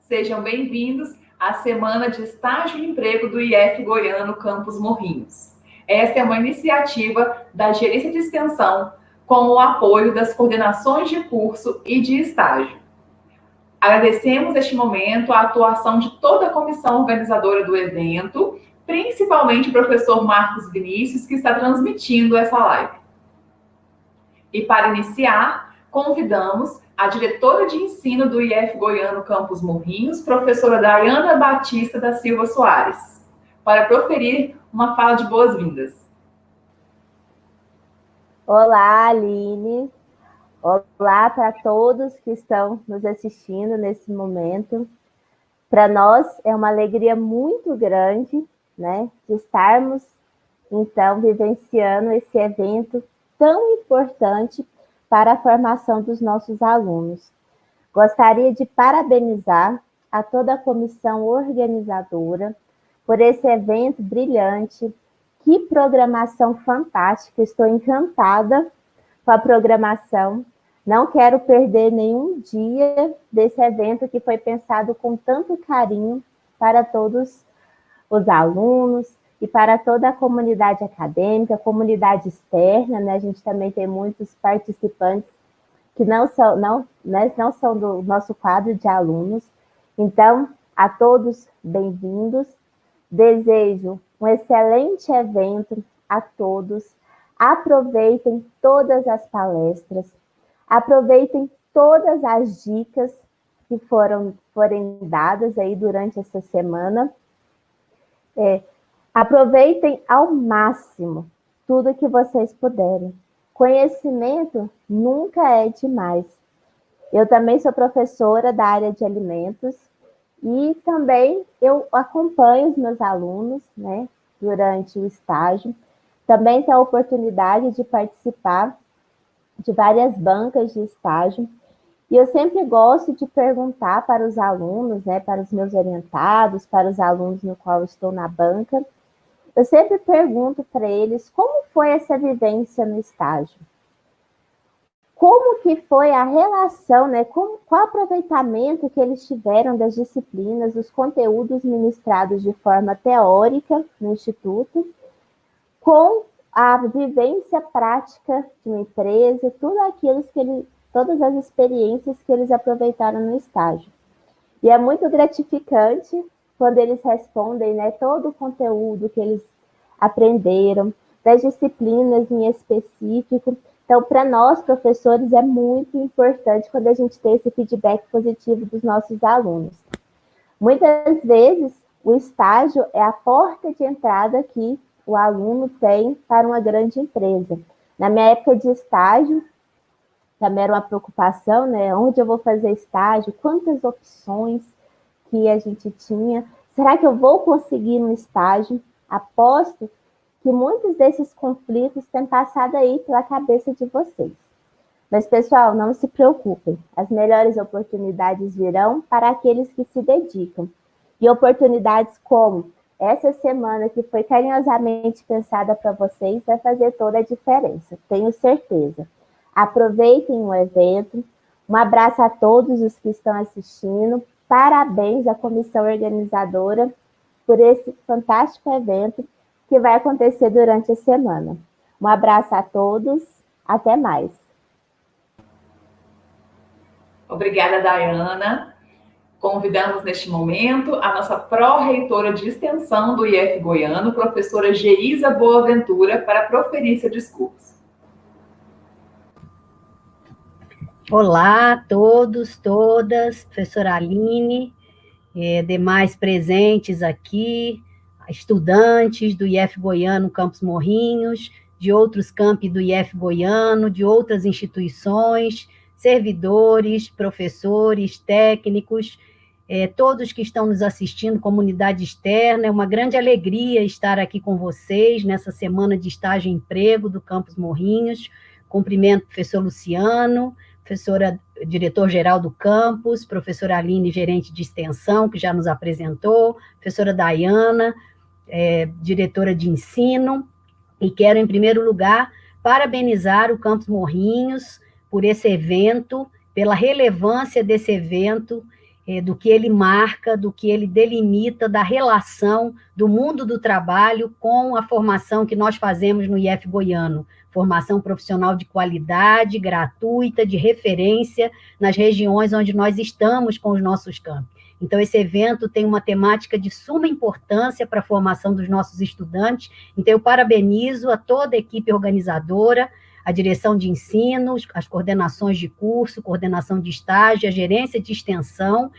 Sejam bem-vindos à Semana de Estágio e Emprego do IF Goiano Campus Morrinhos. Esta é uma iniciativa da Gerência de Extensão com o apoio das coordenações de curso e de estágio. Agradecemos neste momento a atuação de toda a comissão organizadora do evento, principalmente o professor Marcos Vinícius, que está transmitindo essa live. E para iniciar, convidamos a diretora de ensino do IF Goiano Campus Morrinhos, professora Daiana Batista da Silva Soares, para proferir uma fala de boas-vindas. Olá, Aline. Olá para todos que estão nos assistindo nesse momento. Para nós é uma alegria muito grande, né, de estarmos, então, vivenciando esse evento tão importante para a formação dos nossos alunos. Gostaria de parabenizar a toda a comissão organizadora por esse evento brilhante. Que programação fantástica! Estou encantada com a programação. Não quero perder nenhum dia desse evento que foi pensado com tanto carinho para todos os alunos e para toda a comunidade acadêmica, comunidade externa, né? A gente também tem muitos participantes que não são do nosso quadro de alunos. Então, a todos bem-vindos. Desejo um excelente evento a todos. Aproveitem todas as palestras, aproveitem todas as dicas que forem dadas aí durante essa semana. Aproveitem ao máximo tudo que vocês puderem. Conhecimento nunca é demais. Eu também sou professora da área de alimentos e também eu acompanho os meus alunos, né, durante o estágio. Também tenho a oportunidade de participar de várias bancas de estágio. E eu sempre gosto de perguntar para os alunos, né, para os meus orientados, para os alunos no qual eu estou na banca, eu sempre pergunto para eles como foi essa vivência no estágio. Como que foi a relação, né, qual o aproveitamento que eles tiveram das disciplinas, dos conteúdos ministrados de forma teórica no Instituto, com a vivência prática de uma empresa, todas as experiências que eles aproveitaram no estágio. E é muito gratificante quando eles respondem, né, todo o conteúdo que eles aprenderam, das disciplinas em específico. Então, para nós, professores, é muito importante quando a gente tem esse feedback positivo dos nossos alunos. Muitas vezes, o estágio é a porta de entrada que o aluno tem para uma grande empresa. Na minha época de estágio, também era uma preocupação, né? Onde eu vou fazer estágio? Quantas opções que a gente tinha? Será que eu vou conseguir um estágio? Aposto que muitos desses conflitos têm passado aí pela cabeça de vocês. Mas, pessoal, não se preocupem. As melhores oportunidades virão para aqueles que se dedicam. E oportunidades como essa semana, que foi carinhosamente pensada para vocês, vai fazer toda a diferença, tenho certeza. Aproveitem o evento. Um abraço a todos os que estão assistindo. Parabéns à comissão organizadora por esse fantástico evento que vai acontecer durante a semana. Um abraço a todos. Até mais. Obrigada, Daiana. Convidamos neste momento a nossa pró-reitora de extensão do IF Goiano, professora Geisa Boaventura, para proferir seu discurso. Olá a todos, todas, professora Aline, demais presentes aqui, estudantes do IF Goiano Campus Morrinhos, de outros campi do IF Goiano, de outras instituições, servidores, professores, técnicos, todos que estão nos assistindo, comunidade externa. É uma grande alegria estar aqui com vocês nessa semana de estágio e emprego do Campus Morrinhos. Cumprimento o professor Luciano, professora diretor-geral do campus, professora Aline, gerente de extensão, que já nos apresentou, professora Daiana, diretora de ensino, e quero, em primeiro lugar, parabenizar o Campus Morrinhos por esse evento, pela relevância desse evento, do que ele marca, do que ele delimita, da relação do mundo do trabalho com a formação que nós fazemos no IF Goiano, formação profissional de qualidade, gratuita, de referência, nas regiões onde nós estamos com os nossos campos. Então, esse evento tem uma temática de suma importância para a formação dos nossos estudantes, então eu parabenizo a toda a equipe organizadora, a direção de ensino, as coordenações de curso, coordenação de estágio, a gerência de extensão,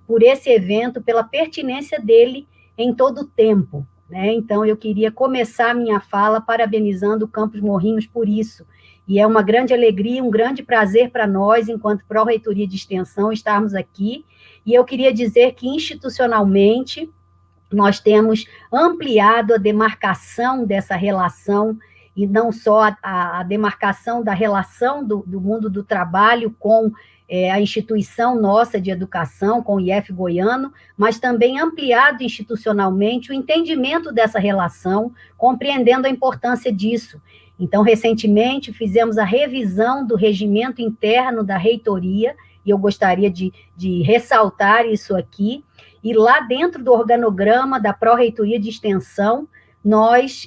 por esse evento, pela pertinência dele em todo o tempo, né? Então, eu queria começar a minha fala parabenizando o Campus Morrinhos por isso, e é uma grande alegria, um grande prazer para nós, enquanto Pró-Reitoria de Extensão, estarmos aqui, e eu queria dizer que, institucionalmente, nós temos ampliado a demarcação dessa relação, e não só a demarcação da relação do mundo do trabalho com a instituição nossa de educação, com o IF Goiano, mas também ampliado institucionalmente o entendimento dessa relação, compreendendo a importância disso. Então, recentemente, fizemos a revisão do regimento interno da reitoria, e eu gostaria de ressaltar isso aqui, e lá dentro do organograma da Pró-Reitoria de Extensão, nós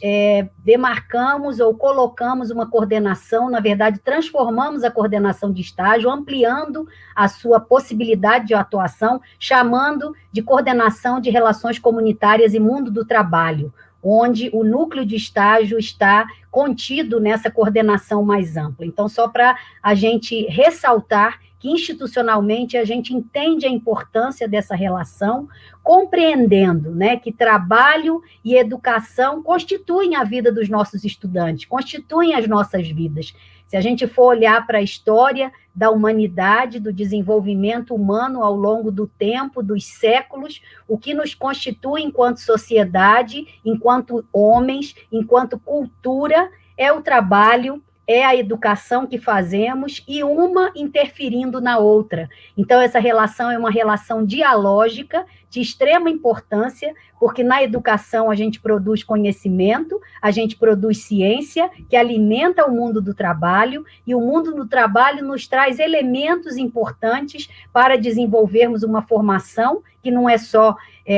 demarcamos ou colocamos uma coordenação, na verdade, transformamos a coordenação de estágio, ampliando a sua possibilidade de atuação, chamando de coordenação de relações comunitárias e mundo do trabalho, onde o núcleo de estágio está contido nessa coordenação mais ampla. Então, só para a gente ressaltar que institucionalmente a gente entende a importância dessa relação, compreendendo, né, que trabalho e educação constituem a vida dos nossos estudantes, constituem as nossas vidas. Se a gente for olhar para a história da humanidade, do desenvolvimento humano ao longo do tempo, dos séculos, o que nos constitui enquanto sociedade, enquanto homens, enquanto cultura, é o trabalho, é a educação que fazemos, e uma interferindo na outra. Então, essa relação é uma relação dialógica, de extrema importância, porque na educação a gente produz conhecimento, a gente produz ciência, que alimenta o mundo do trabalho, e o mundo do trabalho nos traz elementos importantes para desenvolvermos uma formação que não é só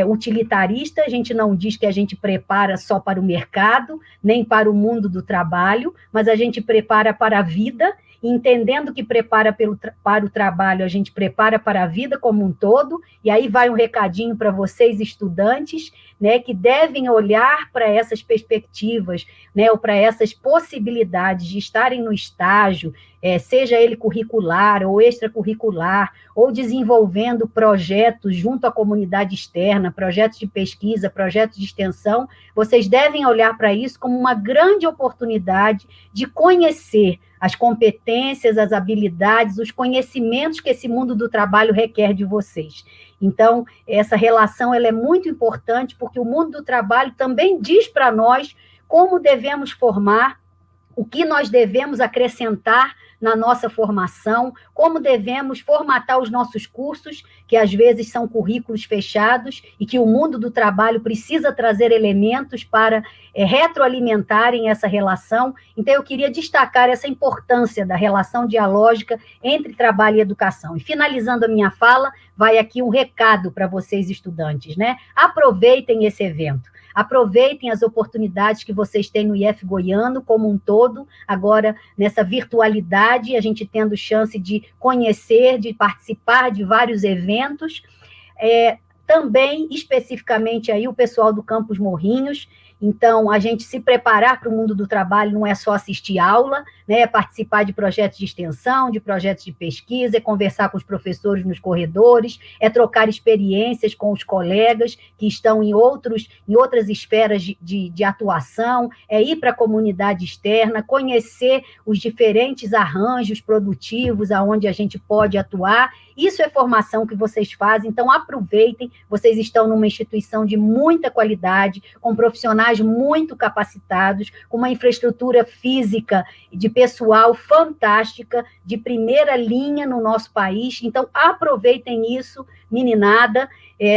utilitarista, a gente não diz que a gente prepara só para o mercado, nem para o mundo do trabalho, mas a gente prepara para a vida, entendendo que prepara para o trabalho, a gente prepara para a vida como um todo, e aí vai um recadinho para vocês, estudantes, né, que devem olhar para essas perspectivas, né, ou para essas possibilidades de estarem no estágio, seja ele curricular ou extracurricular, ou desenvolvendo projetos junto à comunidade externa, projetos de pesquisa, projetos de extensão, vocês devem olhar para isso como uma grande oportunidade de conhecer as competências, as habilidades, os conhecimentos que esse mundo do trabalho requer de vocês. Então, essa relação ela é muito importante, porque o mundo do trabalho também diz para nós como devemos formar, o que nós devemos acrescentar na nossa formação, como devemos formatar os nossos cursos, que às vezes são currículos fechados, e que o mundo do trabalho precisa trazer elementos para retroalimentarem essa relação. Então, eu queria destacar essa importância da relação dialógica entre trabalho e educação. E, finalizando a minha fala, vai aqui um recado para vocês, estudantes, né? Aproveitem esse evento. Aproveitem as oportunidades que vocês têm no IF Goiano como um todo, agora nessa virtualidade, a gente tendo chance de conhecer, de participar de vários eventos, também, especificamente, aí o pessoal do Campus Morrinhos. Então, a gente se preparar para o mundo do trabalho não é só assistir aula, né, é participar de projetos de extensão, de projetos de pesquisa, é conversar com os professores nos corredores, é trocar experiências com os colegas que estão em outras esferas de atuação, é ir para a comunidade externa, conhecer os diferentes arranjos produtivos aonde a gente pode atuar. Isso é formação que vocês fazem, então aproveitem, vocês estão numa instituição de muita qualidade, com profissionais muito capacitados, com uma infraestrutura física de pessoal fantástica, de primeira linha no nosso país. Então, aproveitem isso, meninada.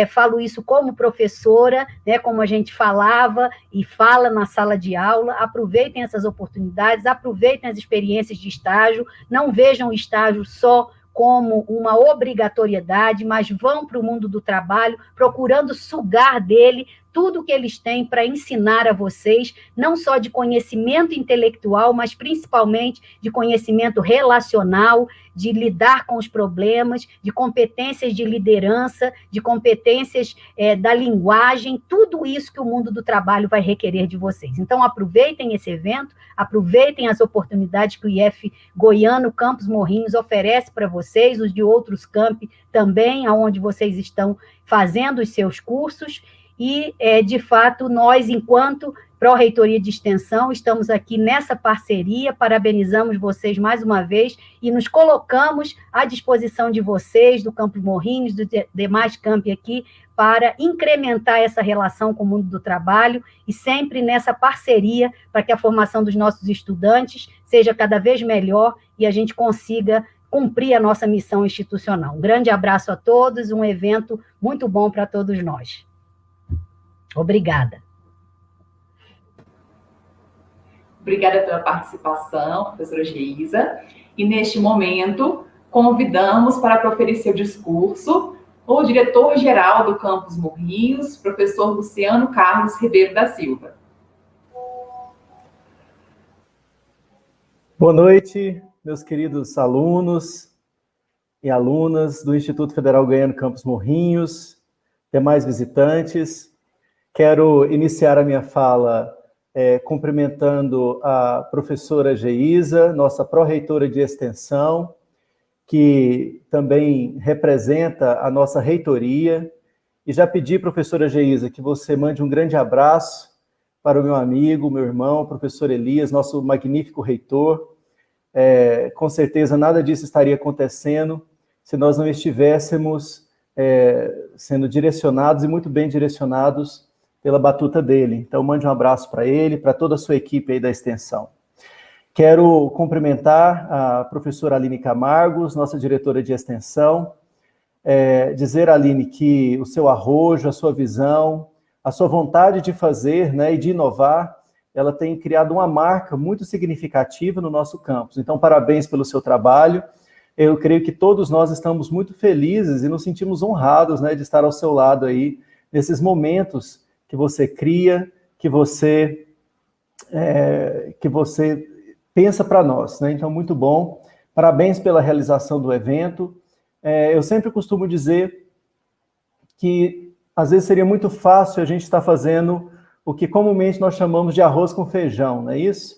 Falo isso como professora, né, como a gente falava e fala na sala de aula. Aproveitem essas oportunidades, aproveitem as experiências de estágio, não vejam o estágio só como uma obrigatoriedade, mas vão para o mundo do trabalho procurando sugar dele tudo que eles têm para ensinar a vocês, não só de conhecimento intelectual, mas principalmente de conhecimento relacional, de lidar com os problemas, de competências de liderança, de competências da linguagem, tudo isso que o mundo do trabalho vai requerer de vocês. Então, aproveitem esse evento, aproveitem as oportunidades que o IF Goiano Campos Morrinhos oferece para vocês, os de outros campi também, onde vocês estão fazendo os seus cursos, e, de fato, nós, enquanto Pró-Reitoria de Extensão, estamos aqui nessa parceria, parabenizamos vocês mais uma vez e nos colocamos à disposição de vocês, do Campos Morrinhos, dos demais campi aqui, para incrementar essa relação com o mundo do trabalho e sempre nessa parceria para que a formação dos nossos estudantes seja cada vez melhor e a gente consiga cumprir a nossa missão institucional. Um grande abraço a todos, um evento muito bom para todos nós. Obrigada. Obrigada pela participação, professora Geisa. E, neste momento, convidamos para proferir seu discurso o diretor-geral do Campus Morrinhos, professor Luciano Carlos Ribeiro da Silva. Boa noite, meus queridos alunos e alunas do Instituto Federal Goiano Campus Morrinhos, demais visitantes. Quero iniciar a minha fala cumprimentando a professora Geisa, nossa pró-reitora de extensão, que também representa a nossa reitoria. E já pedi, professora Geisa, que você mande um grande abraço para o meu amigo, meu irmão, professor Elias, nosso magnífico reitor. Com certeza nada disso estaria acontecendo se nós não estivéssemos sendo direcionados e muito bem direcionados pela batuta dele. Então, mande um abraço para ele, para toda a sua equipe aí da extensão. Quero cumprimentar a professora Aline Camargos, nossa diretora de extensão, dizer, Aline, que o seu arrojo, a sua visão, a sua vontade de fazer, né, e de inovar, ela tem criado uma marca muito significativa no nosso campus. Então, parabéns pelo seu trabalho. Eu creio que todos nós estamos muito felizes e nos sentimos honrados, né, de estar ao seu lado aí, nesses momentos que você cria, que você pensa para nós, né? Então, muito bom. Parabéns pela realização do evento. Eu sempre costumo dizer que, às vezes, seria muito fácil a gente estar fazendo o que comumente nós chamamos de arroz com feijão, não é isso?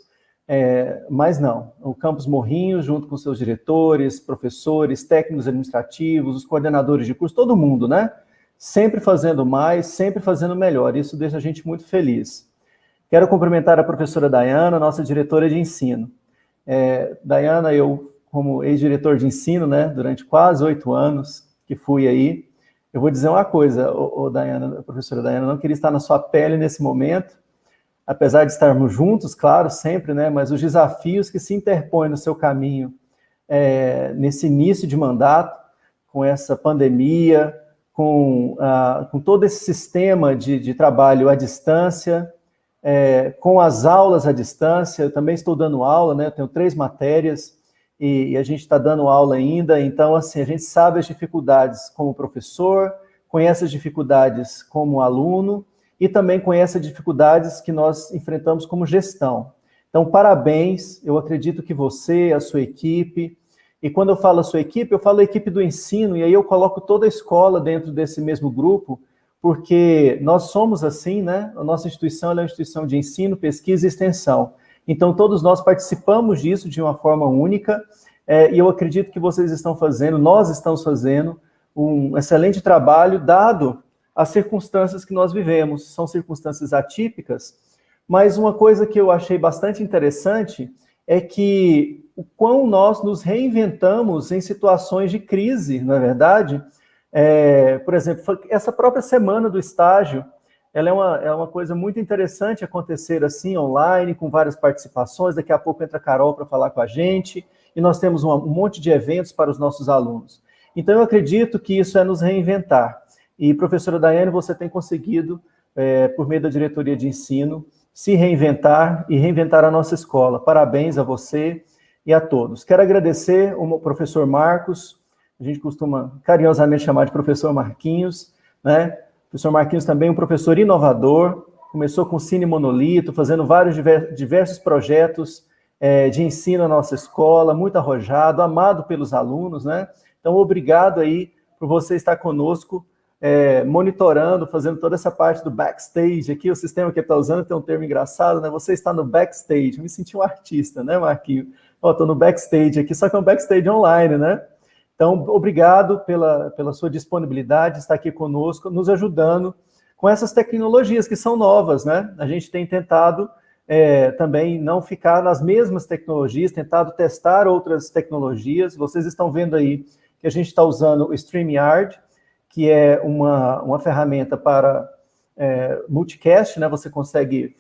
Mas não. O Campus Morrinhos, junto com seus diretores, professores, técnicos administrativos, os coordenadores de curso, todo mundo, né? Sempre fazendo mais, sempre fazendo melhor. Isso deixa a gente muito feliz. Quero cumprimentar a professora Dayana, nossa diretora de ensino. Dayana, eu, como ex-diretor de ensino, né, durante quase 8 anos que fui aí, eu vou dizer uma coisa, Dayana, a professora Dayana, não queria estar na sua pele nesse momento, apesar de estarmos juntos, claro, sempre, né, mas os desafios que se interpõem no seu caminho nesse início de mandato, com essa pandemia, com todo esse sistema de trabalho à distância, com as aulas à distância. Eu também estou dando aula, né? Eu tenho 3 matérias e a gente está dando aula ainda, então, assim, a gente sabe as dificuldades como professor, conhece as dificuldades como aluno e também conhece as dificuldades que nós enfrentamos como gestão. Então, parabéns, eu acredito que você, a sua equipe, e quando eu falo a sua equipe, eu falo a equipe do ensino, e aí eu coloco toda a escola dentro desse mesmo grupo, porque nós somos assim, né? A nossa instituição é uma instituição de ensino, pesquisa e extensão. Então, todos nós participamos disso de uma forma única, e eu acredito que vocês estão fazendo, nós estamos fazendo um excelente trabalho, dado as circunstâncias que nós vivemos. São circunstâncias atípicas, mas uma coisa que eu achei bastante interessante é que o quão nós nos reinventamos em situações de crise, não é verdade? Por exemplo, essa própria semana do estágio, ela é uma coisa muito interessante acontecer assim, online, com várias participações. Daqui a pouco entra a Carol para falar com a gente, e nós temos um monte de eventos para os nossos alunos. Então, eu acredito que isso é nos reinventar. E, professora Daiane, você tem conseguido, por meio da diretoria de ensino, se reinventar e reinventar a nossa escola. Parabéns a você e a todos. Quero agradecer ao professor Marcos, a gente costuma carinhosamente chamar de professor Marquinhos, né? O professor Marquinhos também é um professor inovador, começou com Cine Monolito, fazendo vários diversos projetos de ensino na nossa escola, muito arrojado, amado pelos alunos, né? Então, obrigado aí por você estar conosco, monitorando, fazendo toda essa parte do backstage. Aqui o sistema que ele está usando tem um termo engraçado, né? Você está no backstage. Eu me senti um artista, né, Marquinhos? Estou no backstage aqui, só que é um backstage online, né? Então, obrigado pela sua disponibilidade de estar aqui conosco, nos ajudando com essas tecnologias que são novas, né? A gente tem tentado também não ficar nas mesmas tecnologias, tentado testar outras tecnologias. Vocês estão vendo aí que a gente está usando o StreamYard, que é uma ferramenta para multicast, né? Você consegue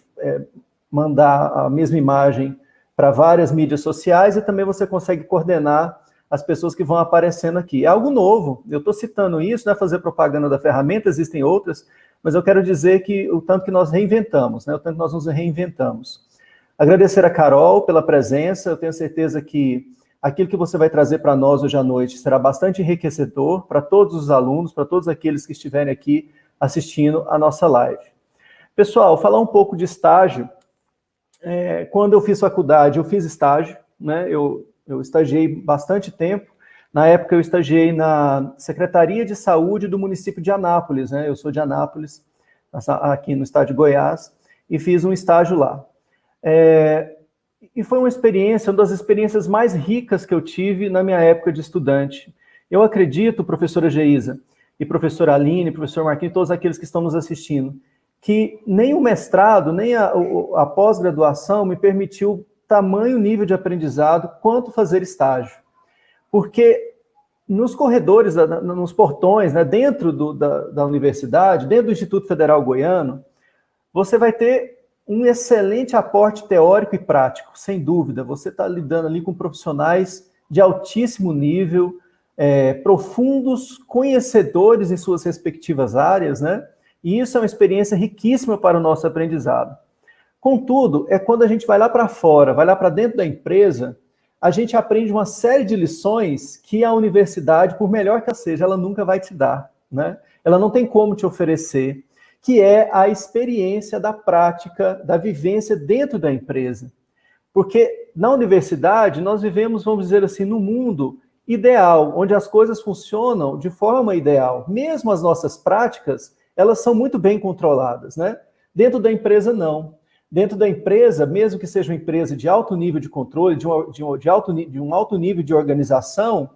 mandar a mesma imagem para várias mídias sociais e também você consegue coordenar as pessoas que vão aparecendo aqui. É algo novo, eu estou citando isso, não é fazer propaganda da ferramenta, existem outras, mas eu quero dizer que o tanto que nós reinventamos, né? O tanto que nós nos reinventamos. Agradecer a Carol pela presença, eu tenho certeza que aquilo que você vai trazer para nós hoje à noite será bastante enriquecedor para todos os alunos, para todos aqueles que estiverem aqui assistindo a nossa live. Pessoal, falar um pouco de estágio. Quando eu fiz faculdade, eu fiz estágio, né? Eu estagiei bastante tempo. Na época, eu estagiei na Secretaria de Saúde do município de Anápolis, né? Eu sou de Anápolis, aqui no estado de Goiás, e fiz um estágio lá. E foi uma das experiências mais ricas que eu tive na minha época de estudante. Eu acredito, professora Geisa, e professora Aline, professor Marquinhos, todos aqueles que estão nos assistindo, que nem o mestrado, nem a pós-graduação me permitiu tamanho nível de aprendizado quanto fazer estágio. Porque nos corredores, nos portões, né, dentro da universidade, dentro do Instituto Federal Goiano, você vai ter um excelente aporte teórico e prático, sem dúvida. Você está lidando ali com profissionais de altíssimo nível, profundos conhecedores em suas respectivas áreas, né? E isso é uma experiência riquíssima para o nosso aprendizado. Contudo, quando a gente vai lá para fora, vai lá para dentro da empresa, a gente aprende uma série de lições que a universidade, por melhor que ela seja, ela nunca vai te dar, né? Ela não tem como te oferecer, que é a experiência da prática, da vivência dentro da empresa. Porque na universidade, nós vivemos, vamos dizer assim, num mundo ideal, onde as coisas funcionam de forma ideal. Mesmo as nossas práticas, elas são muito bem controladas, né? Dentro da empresa, não. Dentro da empresa, mesmo que seja uma empresa de alto nível de controle, de um alto nível de organização,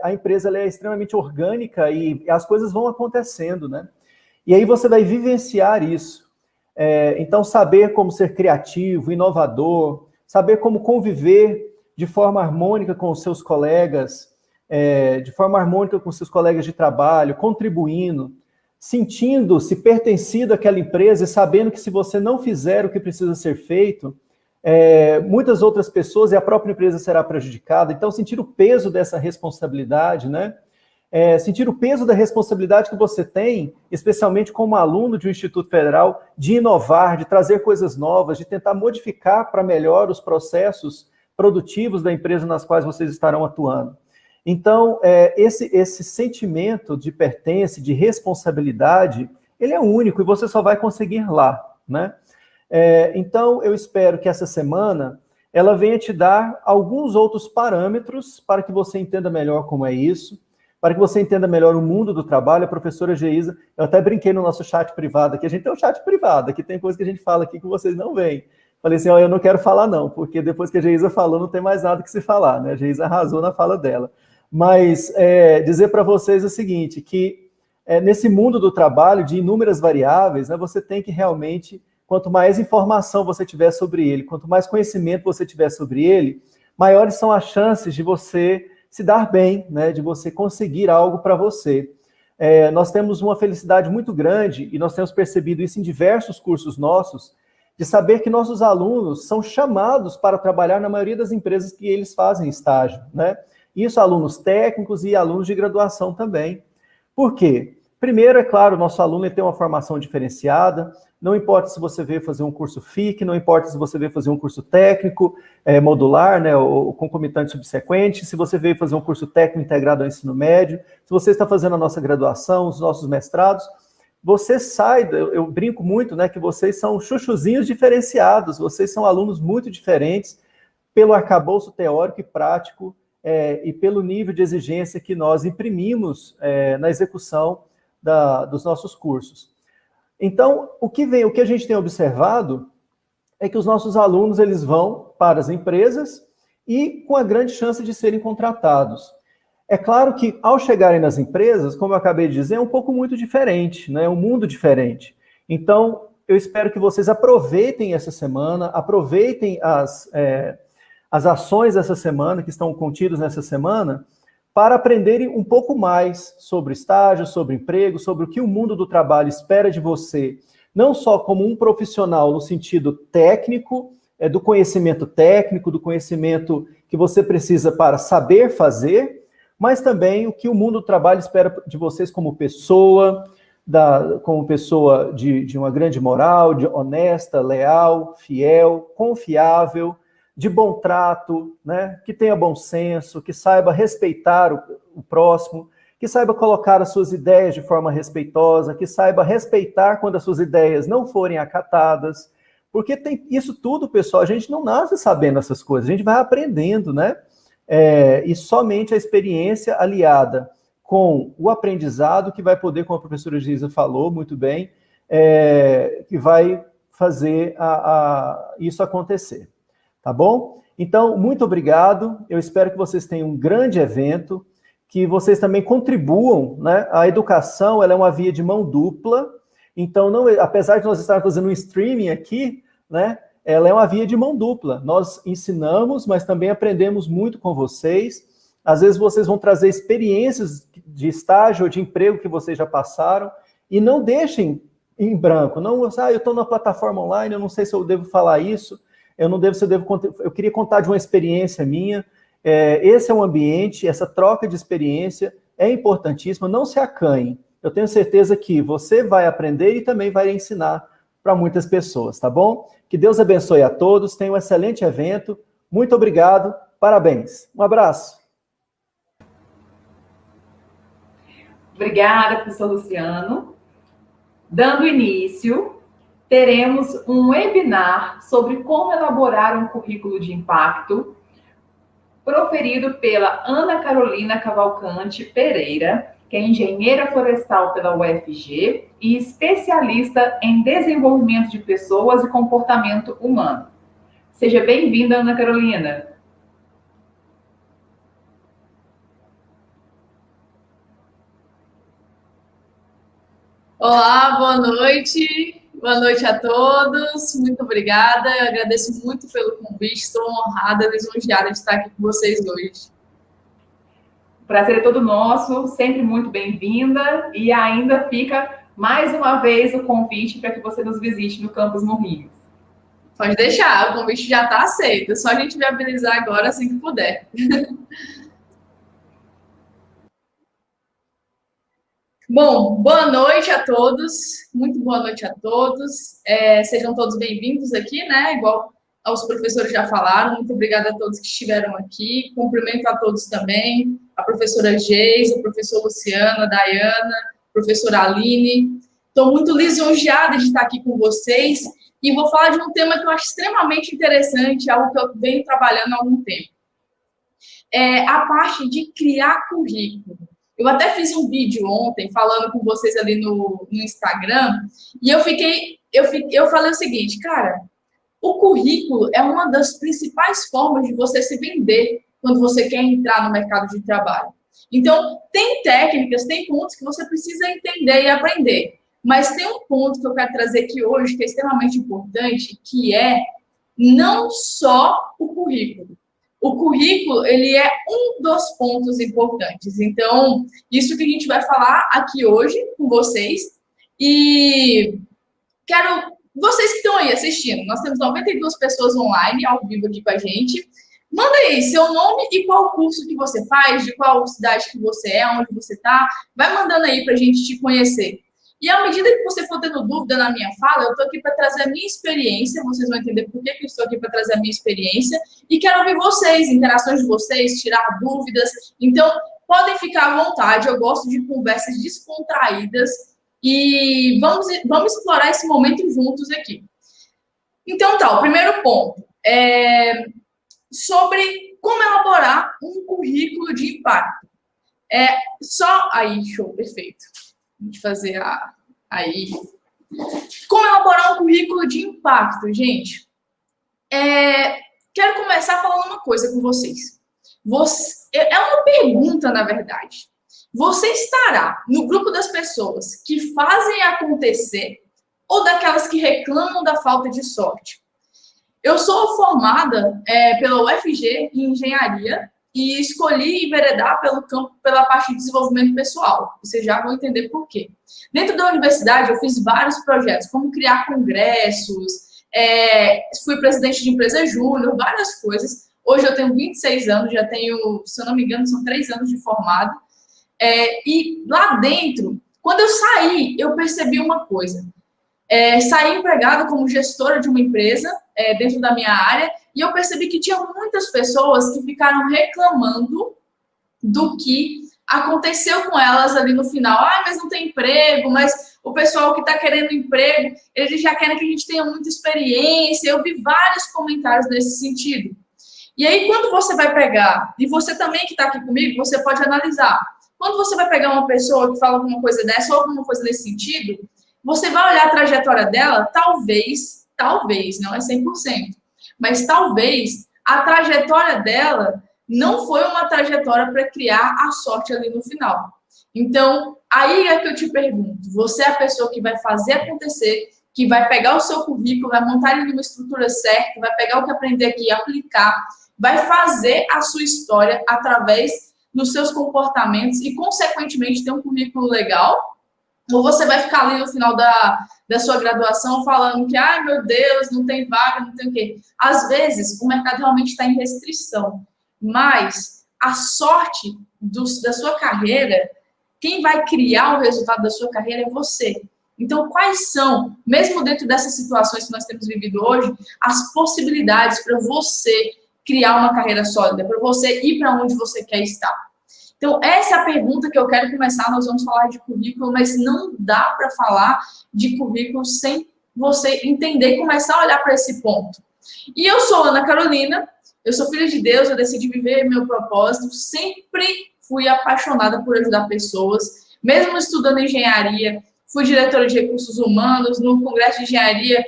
a empresa ela é extremamente orgânica e as coisas vão acontecendo, né? E aí você vai vivenciar isso. Então, saber como ser criativo, inovador, saber como conviver de forma harmônica com os seus colegas, de forma harmônica com seus colegas de trabalho, contribuindo, sentindo-se pertencido àquela empresa e sabendo que se você não fizer o que precisa ser feito, muitas outras pessoas e a própria empresa será prejudicada. Então, sentir o peso dessa responsabilidade, né? Sentir o peso da responsabilidade que você tem, especialmente como aluno de um Instituto Federal, de inovar, de trazer coisas novas, de tentar modificar para melhor os processos produtivos da empresa nas quais vocês estarão atuando. Então, esse sentimento de pertença, de responsabilidade, ele é único e você só vai conseguir lá, né? Então, eu espero que essa semana ela venha te dar alguns outros parâmetros para que você entenda melhor como é isso, para que você entenda melhor o mundo do trabalho. A professora Geisa, eu até brinquei no nosso chat privado aqui, a gente tem um chat privado, aqui tem coisa que a gente fala aqui que vocês não veem. Falei assim, eu não quero falar não, porque depois que a Geisa falou, não tem mais nada que se falar, né? A Geisa arrasou na fala dela. Mas dizer para vocês o seguinte, que nesse mundo do trabalho, de inúmeras variáveis, né, você tem que realmente, quanto mais informação você tiver sobre ele, quanto mais conhecimento você tiver sobre ele, maiores são as chances de você se dar bem, né, de você conseguir algo para você. Nós temos uma felicidade muito grande, e nós temos percebido isso em diversos cursos nossos, de saber que nossos alunos são chamados para trabalhar na maioria das empresas que eles fazem estágio, né? Isso alunos técnicos e alunos de graduação também. Por quê? Primeiro, é claro, o nosso aluno tem uma formação diferenciada, não importa se você veio fazer um curso FIC, não importa se você veio fazer um curso técnico, modular, né, ou concomitante subsequente, se você veio fazer um curso técnico integrado ao ensino médio, se você está fazendo a nossa graduação, os nossos mestrados, você sai, eu brinco muito, né, que vocês são chuchuzinhos diferenciados, vocês são alunos muito diferentes pelo arcabouço teórico e prático e pelo nível de exigência que nós imprimimos na execução dos nossos cursos. Então, o que a gente tem observado é que os nossos alunos eles vão para as empresas e com a grande chance de serem contratados. É claro que, ao chegarem nas empresas, como eu acabei de dizer, é um pouco muito diferente, né? É um mundo diferente. Então, eu espero que vocês aproveitem essa semana, aproveitem as ações dessa semana, que estão contidas nessa semana, para aprenderem um pouco mais sobre estágio, sobre emprego, sobre o que o mundo do trabalho espera de você, não só como um profissional no sentido técnico, do conhecimento técnico, do conhecimento que você precisa para saber fazer, mas também o que o mundo do trabalho espera de vocês como pessoa, de uma grande moral, de honesta, leal, fiel, confiável, de bom trato, né? Que tenha bom senso, que saiba respeitar o próximo, que saiba colocar as suas ideias de forma respeitosa, que saiba respeitar quando as suas ideias não forem acatadas, porque tem isso tudo, pessoal, a gente não nasce sabendo essas coisas, a gente vai aprendendo, né? E somente a experiência aliada com o aprendizado que vai poder, como a professora Giza falou muito bem, que vai fazer isso acontecer. Tá bom? Então, muito obrigado. Eu espero que vocês tenham um grande evento, que vocês também contribuam, né? A educação, ela é uma via de mão dupla. Então, apesar de nós estarmos fazendo um streaming aqui, né? Ela é uma via de mão dupla. Nós ensinamos, mas também aprendemos muito com vocês. Às vezes vocês vão trazer experiências de estágio ou de emprego que vocês já passaram e não deixem em branco. Não, eu estou na plataforma online, eu não sei se eu devo falar isso. Eu queria contar de uma experiência minha. Esse é um ambiente, essa troca de experiência é importantíssima, não se acanhe. Eu tenho certeza que você vai aprender e também vai ensinar para muitas pessoas, tá bom? Que Deus abençoe a todos, tenha um excelente evento, muito obrigado, parabéns. Um abraço. Obrigada, professor Luciano. Dando início, teremos um webinar sobre como elaborar um currículo de impacto, proferido pela Ana Carolina Cavalcante Pereira, que é engenheira florestal pela UFG e especialista em desenvolvimento de pessoas e comportamento humano. Seja bem-vinda, Ana Carolina. Olá, boa noite. Boa noite a todos. Muito obrigada. Eu agradeço muito pelo convite. Estou honrada, lisonjeada de estar aqui com vocês hoje. O prazer é todo nosso, sempre muito bem-vinda. E ainda fica mais uma vez o convite para que você nos visite no Campus Morrinhos. Pode deixar, o convite já está aceito. É só a gente viabilizar agora assim que puder. Bom, boa noite a todos, muito boa noite a todos, sejam todos bem-vindos aqui, né, igual aos professores já falaram, muito obrigada a todos que estiveram aqui, cumprimento a todos também, a professora Geisa, o professor Luciano, a Dayana, a professora Aline, estou muito lisonjeada de estar aqui com vocês e vou falar de um tema que eu acho extremamente interessante, algo que eu venho trabalhando há algum tempo, a parte de criar currículo. Eu até fiz um vídeo ontem falando com vocês ali no Instagram e eu falei o seguinte, cara, o currículo é uma das principais formas de você se vender quando você quer entrar no mercado de trabalho. Então, tem técnicas, tem pontos que você precisa entender e aprender, mas tem um ponto que eu quero trazer aqui hoje que é extremamente importante, que é não só o currículo. O currículo, ele é um dos pontos importantes. Então, isso que a gente vai falar aqui hoje com vocês. E quero... Vocês que estão aí assistindo, nós temos 92 pessoas online, ao vivo aqui com a gente. Manda aí seu nome e qual curso que você faz, de qual cidade que você é, onde você está. Vai mandando aí para a gente te conhecer. E à medida que você for tendo dúvida na minha fala, eu estou aqui para trazer a minha experiência, vocês vão entender por que eu estou aqui para trazer a minha experiência, e quero ouvir vocês, interações de vocês, tirar dúvidas. Então, podem ficar à vontade, eu gosto de conversas descontraídas, e vamos explorar esse momento juntos aqui. Então, tá, o primeiro ponto é sobre como elaborar um currículo de impacto. Aí, show, perfeito. Vamos fazer aí. Como elaborar um currículo de impacto, gente? Quero começar falando uma coisa com vocês. É uma pergunta, na verdade. Você estará no grupo das pessoas que fazem acontecer ou daquelas que reclamam da falta de sorte? Eu sou formada pela UFG em engenharia e escolhi enveredar pela parte de desenvolvimento pessoal. Vocês já vão entender por quê. Dentro da universidade, eu fiz vários projetos, como criar congressos, fui presidente de empresa júnior, várias coisas. Hoje eu tenho 26 anos, já tenho, se eu não me engano, são 3 anos de formado. E lá dentro, quando eu saí, eu percebi uma coisa. Saí empregada como gestora de uma empresa dentro da minha área e eu percebi que tinha muitas pessoas que ficaram reclamando do que aconteceu com elas ali no final. Mas não tem emprego, mas o pessoal que está querendo emprego, eles já querem que a gente tenha muita experiência. Eu vi vários comentários nesse sentido. E aí, quando você vai pegar, e você também que está aqui comigo, você pode analisar. Quando você vai pegar uma pessoa que fala alguma coisa dessa ou alguma coisa nesse sentido, você vai olhar a trajetória dela, talvez, não é 100%, mas talvez a trajetória dela não foi uma trajetória para criar a sorte ali no final. Então, aí é que eu te pergunto, você é a pessoa que vai fazer acontecer, que vai pegar o seu currículo, vai montar ele numa estrutura certa, vai pegar o que aprender aqui e aplicar, vai fazer a sua história através dos seus comportamentos e, consequentemente, ter um currículo legal? Ou você vai ficar ali no final da sua graduação falando que, ai, meu Deus, não tem vaga, não tem o quê. Às vezes, o mercado realmente está em restrição, mas a sorte da sua carreira, quem vai criar o resultado da sua carreira é você. Então, quais são, mesmo dentro dessas situações que nós temos vivido hoje, as possibilidades para você criar uma carreira sólida, para você ir para onde você quer estar? Então, essa é a pergunta que eu quero começar. Nós vamos falar de currículo, mas não dá para falar de currículo sem você entender e começar a olhar para esse ponto. E eu sou Ana Carolina, eu sou filha de Deus, eu decidi viver meu propósito, sempre fui apaixonada por ajudar pessoas, mesmo estudando engenharia, fui diretora de recursos humanos, no Congresso de Engenharia,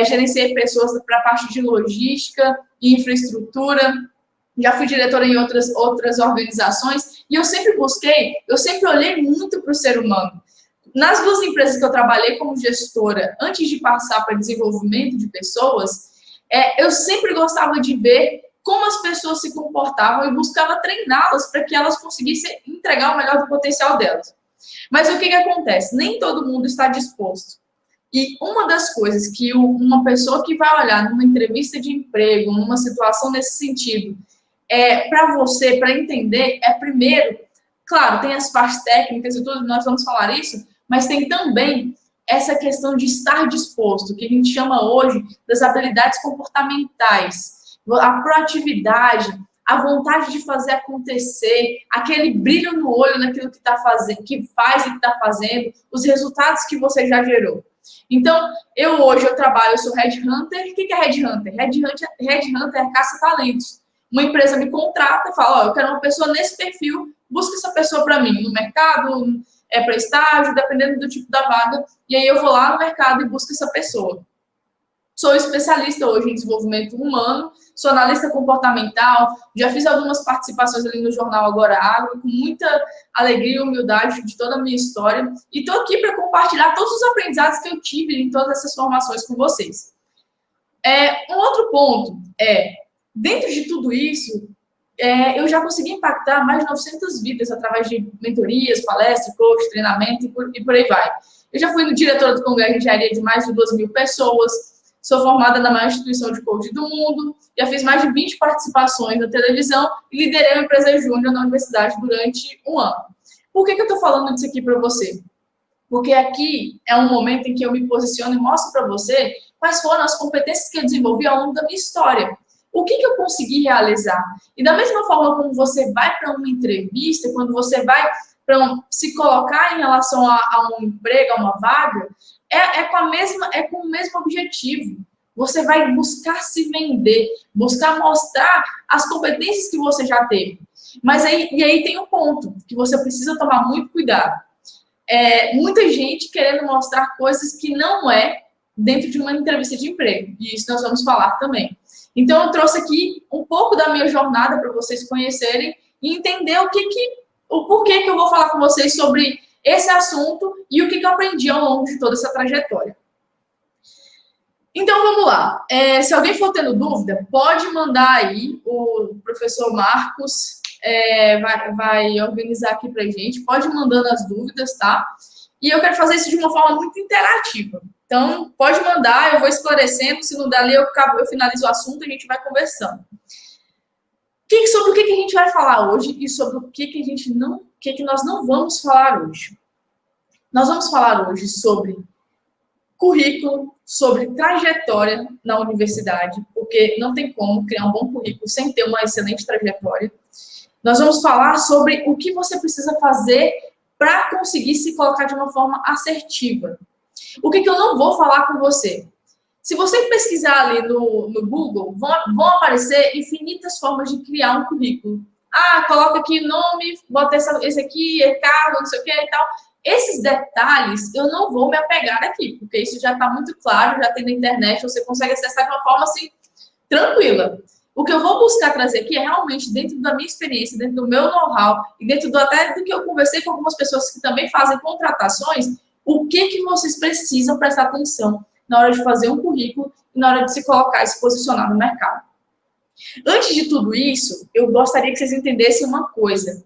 gerenciei pessoas para a parte de logística e infraestrutura, já fui diretora em outras organizações, e eu sempre olhei muito para o ser humano. Nas 2 empresas que eu trabalhei como gestora, antes de passar para desenvolvimento de pessoas, eu sempre gostava de ver como as pessoas se comportavam e buscava treiná-las para que elas conseguissem entregar o melhor do potencial delas. Mas o que acontece? Nem todo mundo está disposto. E uma das coisas que uma pessoa que vai olhar numa entrevista de emprego, numa situação nesse sentido, para você, para entender, primeiro, claro, tem as partes técnicas e tudo, nós vamos falar isso, mas tem também essa questão de estar disposto, que a gente chama hoje das habilidades comportamentais, a proatividade, a vontade de fazer acontecer, aquele brilho no olho naquilo que está fazendo, que faz e que está fazendo, os resultados que você já gerou. Então, hoje eu trabalho, eu sou headhunter. O que é headhunter? Headhunter é caça-talentos. Uma empresa me contrata, fala, eu quero uma pessoa nesse perfil, busca essa pessoa para mim, no mercado, para estágio, dependendo do tipo da vaga, e aí eu vou lá no mercado e busco essa pessoa. Sou especialista hoje em desenvolvimento humano, sou analista comportamental, já fiz algumas participações ali no jornal Agora Agro, com muita alegria e humildade de toda a minha história, e estou aqui para compartilhar todos os aprendizados que eu tive em todas essas formações com vocês. Um outro ponto dentro de tudo isso, eu já consegui impactar mais de 900 vidas através de mentorias, palestras, coach, treinamento e por aí vai. Eu já fui diretora do Congresso de Engenharia de mais de 2.000 pessoas, sou formada na maior instituição de coach do mundo, já fiz mais de 20 participações na televisão e liderei uma empresa júnior na universidade durante 1 ano. Por que eu estou falando disso aqui para você? Porque aqui é um momento em que eu me posiciono e mostro para você quais foram as competências que eu desenvolvi ao longo da minha história. O que eu consegui realizar? E da mesma forma como você vai para uma entrevista, quando você vai para se colocar em relação a um emprego, a uma vaga, é com o mesmo objetivo. Você vai buscar se vender, buscar mostrar as competências que você já teve. Mas aí tem um ponto que você precisa tomar muito cuidado. Muita gente querendo mostrar coisas que não é dentro de uma entrevista de emprego. E isso nós vamos falar também. Então, eu trouxe aqui um pouco da minha jornada para vocês conhecerem e entender o porquê que eu vou falar com vocês sobre esse assunto e o que eu aprendi ao longo de toda essa trajetória. Então, vamos lá. Se alguém for tendo dúvida, pode mandar aí, o professor Marcos vai organizar aqui pra gente, pode ir mandando as dúvidas, tá? E eu quero fazer isso de uma forma muito interativa. Então, pode mandar, eu vou esclarecendo, se não der ali, eu finalizo o assunto e a gente vai conversando. Sobre o que a gente vai falar hoje e sobre o que nós não vamos falar hoje. Nós vamos falar hoje sobre currículo, sobre trajetória na universidade, porque não tem como criar um bom currículo sem ter uma excelente trajetória. Nós vamos falar sobre o que você precisa fazer para conseguir se colocar de uma forma assertiva. O que eu não vou falar com você? Se você pesquisar ali no Google, vão aparecer infinitas formas de criar um currículo. Coloca aqui nome, bota esse aqui, cargo, não sei o que e tal. Esses detalhes eu não vou me apegar aqui, porque isso já está muito claro, já tem na internet, você consegue acessar de uma forma assim, tranquila. O que eu vou buscar trazer aqui é realmente dentro da minha experiência, dentro do meu know-how e dentro até do que eu conversei com algumas pessoas que também fazem contratações, o que vocês precisam prestar atenção na hora de fazer um currículo e na hora de se colocar e se posicionar no mercado. Antes de tudo isso, eu gostaria que vocês entendessem uma coisa.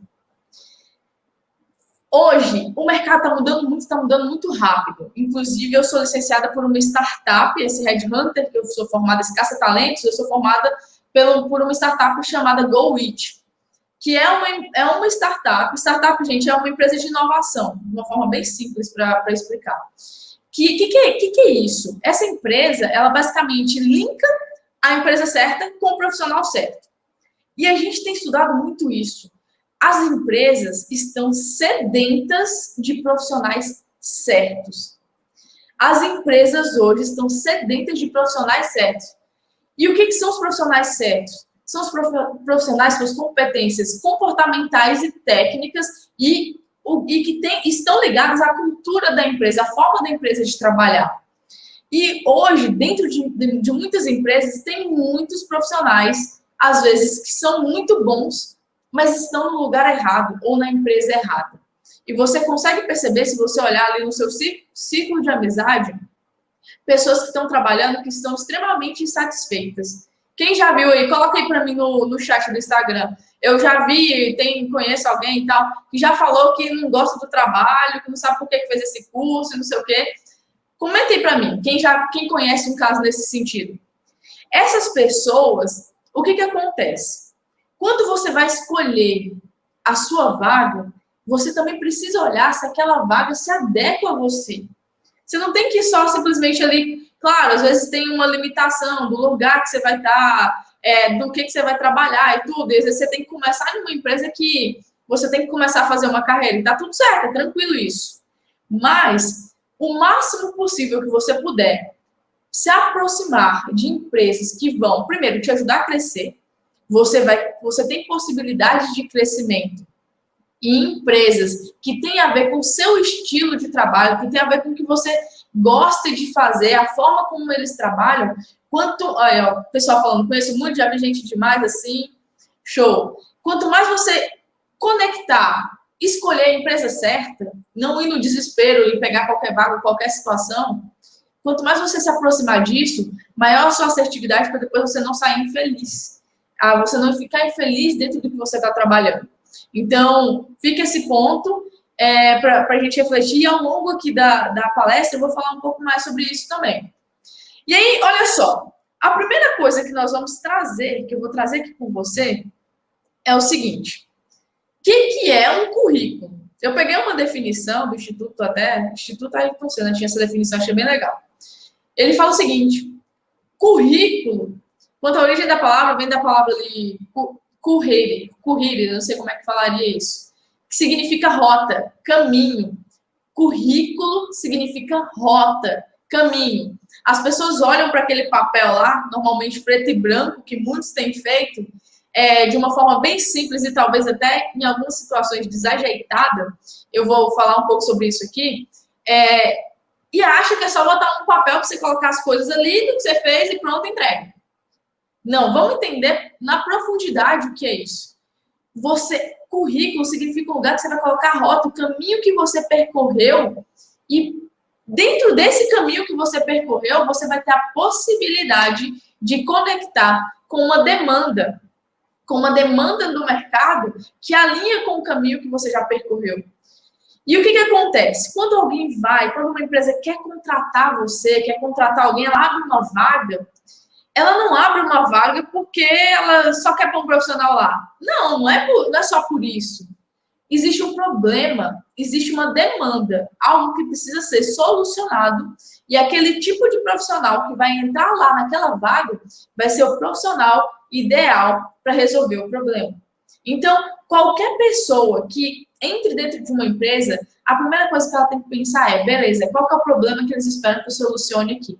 Hoje, o mercado está mudando muito rápido. Inclusive, eu sou licenciada por uma startup, esse Headhunter, que eu sou formada, esse Caça-Talentos, eu sou formada por uma startup chamada GoWith, que é uma startup. Startup, gente, é uma empresa de inovação, de uma forma bem simples para explicar. Que é isso? Essa empresa, ela basicamente linka a empresa certa com o profissional certo. E a gente tem estudado muito isso. As empresas estão sedentas de profissionais certos. As empresas hoje estão sedentas de profissionais certos. E o que são os profissionais certos? São os profissionais com as competências comportamentais e técnicas e que estão ligadas à cultura da empresa, à forma da empresa de trabalhar. E hoje, dentro de muitas empresas, tem muitos profissionais, às vezes, que são muito bons, mas estão no lugar errado ou na empresa errada. E você consegue perceber, se você olhar ali no seu ciclo de amizade, pessoas que estão trabalhando que estão extremamente insatisfeitas. Quem já viu aí, coloca aí para mim no chat do Instagram. Eu já vi, conheço alguém e tal, que já falou que não gosta do trabalho, que não sabe por que fez esse curso, não sei o quê. Comenta aí para mim, quem conhece um caso nesse sentido. Essas pessoas, o que acontece? Quando você vai escolher a sua vaga, você também precisa olhar se aquela vaga se adequa a você. Você não tem que ir só simplesmente ali... Claro, às vezes tem uma limitação do lugar que você vai estar, do que você vai trabalhar e tudo. E às vezes você tem que começar em uma empresa que você tem que começar a fazer uma carreira. E tá tudo certo, é tranquilo isso. Mas o máximo possível que você puder se aproximar de empresas que vão, primeiro, te ajudar a crescer. Você tem possibilidade de crescimento em empresas que tem a ver com o seu estilo de trabalho, que tem a ver com o que você gosta de fazer, a forma como eles trabalham. Olha, o pessoal falando, conheço muito, já vi gente demais assim, show. Quanto mais você conectar, escolher a empresa certa, não ir no desespero e pegar qualquer vaga, qualquer situação, quanto mais você se aproximar disso, maior a sua assertividade para depois você não sair infeliz. Você não ficar infeliz dentro do que você está trabalhando. Então, fica esse ponto para a gente refletir. E ao longo aqui da palestra, eu vou falar um pouco mais sobre isso também. E aí, olha só. A primeira coisa que nós vamos trazer, que eu vou trazer aqui com você, é o seguinte. O que é um currículo? Eu peguei uma definição do Instituto Ayrton Senna, tinha essa definição, achei bem legal. Ele fala o seguinte: currículo, quanto à origem da palavra, vem da palavra ali, currire, não sei como é que falaria isso, que significa rota, caminho. Currículo significa rota, caminho. As pessoas olham para aquele papel lá, normalmente preto e branco, que muitos têm feito, de uma forma bem simples e talvez até em algumas situações desajeitada. Eu vou falar um pouco sobre isso aqui. E acha que é só botar um papel para você colocar as coisas ali, do que você fez e pronto, entrega. Não, vamos entender na profundidade o que é isso. Currículo significa um lugar que você vai colocar a rota, o caminho que você percorreu, e dentro desse caminho que você percorreu, você vai ter a possibilidade de conectar com uma demanda do mercado que alinha com o caminho que você já percorreu. E o que acontece? Quando uma empresa quer contratar você, quer contratar alguém, ela abre uma vaga, ela não abre uma vaga porque ela só quer pôr um profissional lá. Não é só por isso. Existe um problema, existe uma demanda, algo que precisa ser solucionado, e aquele tipo de profissional que vai entrar lá naquela vaga vai ser o profissional ideal para resolver o problema. Então, qualquer pessoa que entre dentro de uma empresa, a primeira coisa que ela tem que pensar é, beleza, qual que é o problema que eles esperam que eu solucione aqui?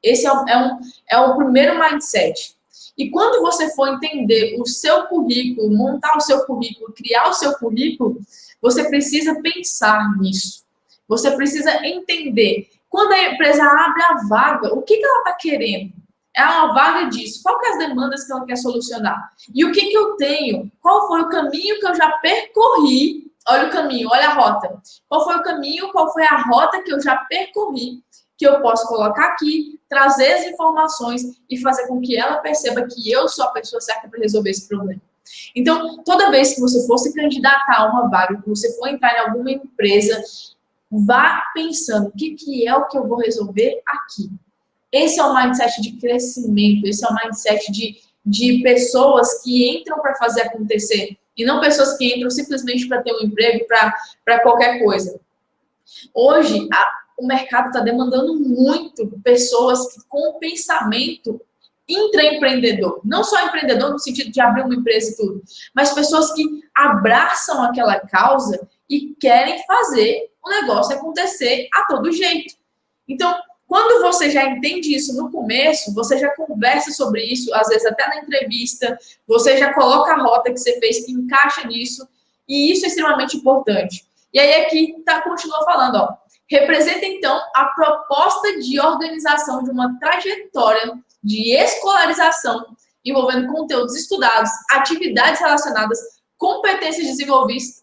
Esse é o primeiro mindset. E quando você for entender o seu currículo, montar o seu currículo, criar o seu currículo, você precisa pensar nisso. Você precisa entender. Quando a empresa abre a vaga, o que ela está querendo? É uma vaga disso. Qual que é as demandas que ela quer solucionar? E o que eu tenho? Qual foi o caminho que eu já percorri? Olha o caminho, olha a rota. Qual foi o caminho, qual foi a rota que eu já percorri, que eu posso colocar aqui, trazer as informações e fazer com que ela perceba que eu sou a pessoa certa para resolver esse problema. Então, toda vez que você for se candidatar a uma vaga, que você for entrar em alguma empresa, vá pensando, o que é o que eu vou resolver aqui? Esse é o mindset de crescimento, esse é o mindset de pessoas que entram para fazer acontecer, e não pessoas que entram simplesmente para ter um emprego, para qualquer coisa. Hoje, o mercado está demandando muito pessoas com pensamento intraempreendedor. Não só empreendedor no sentido de abrir uma empresa e tudo, mas pessoas que abraçam aquela causa e querem fazer o negócio acontecer a todo jeito. Então, quando você já entende isso no começo, você já conversa sobre isso, às vezes até na entrevista, você já coloca a rota que você fez que encaixa nisso, e isso é extremamente importante. E aí aqui continua falando, ó. Representa, então, a proposta de organização de uma trajetória de escolarização envolvendo conteúdos estudados, atividades relacionadas, competências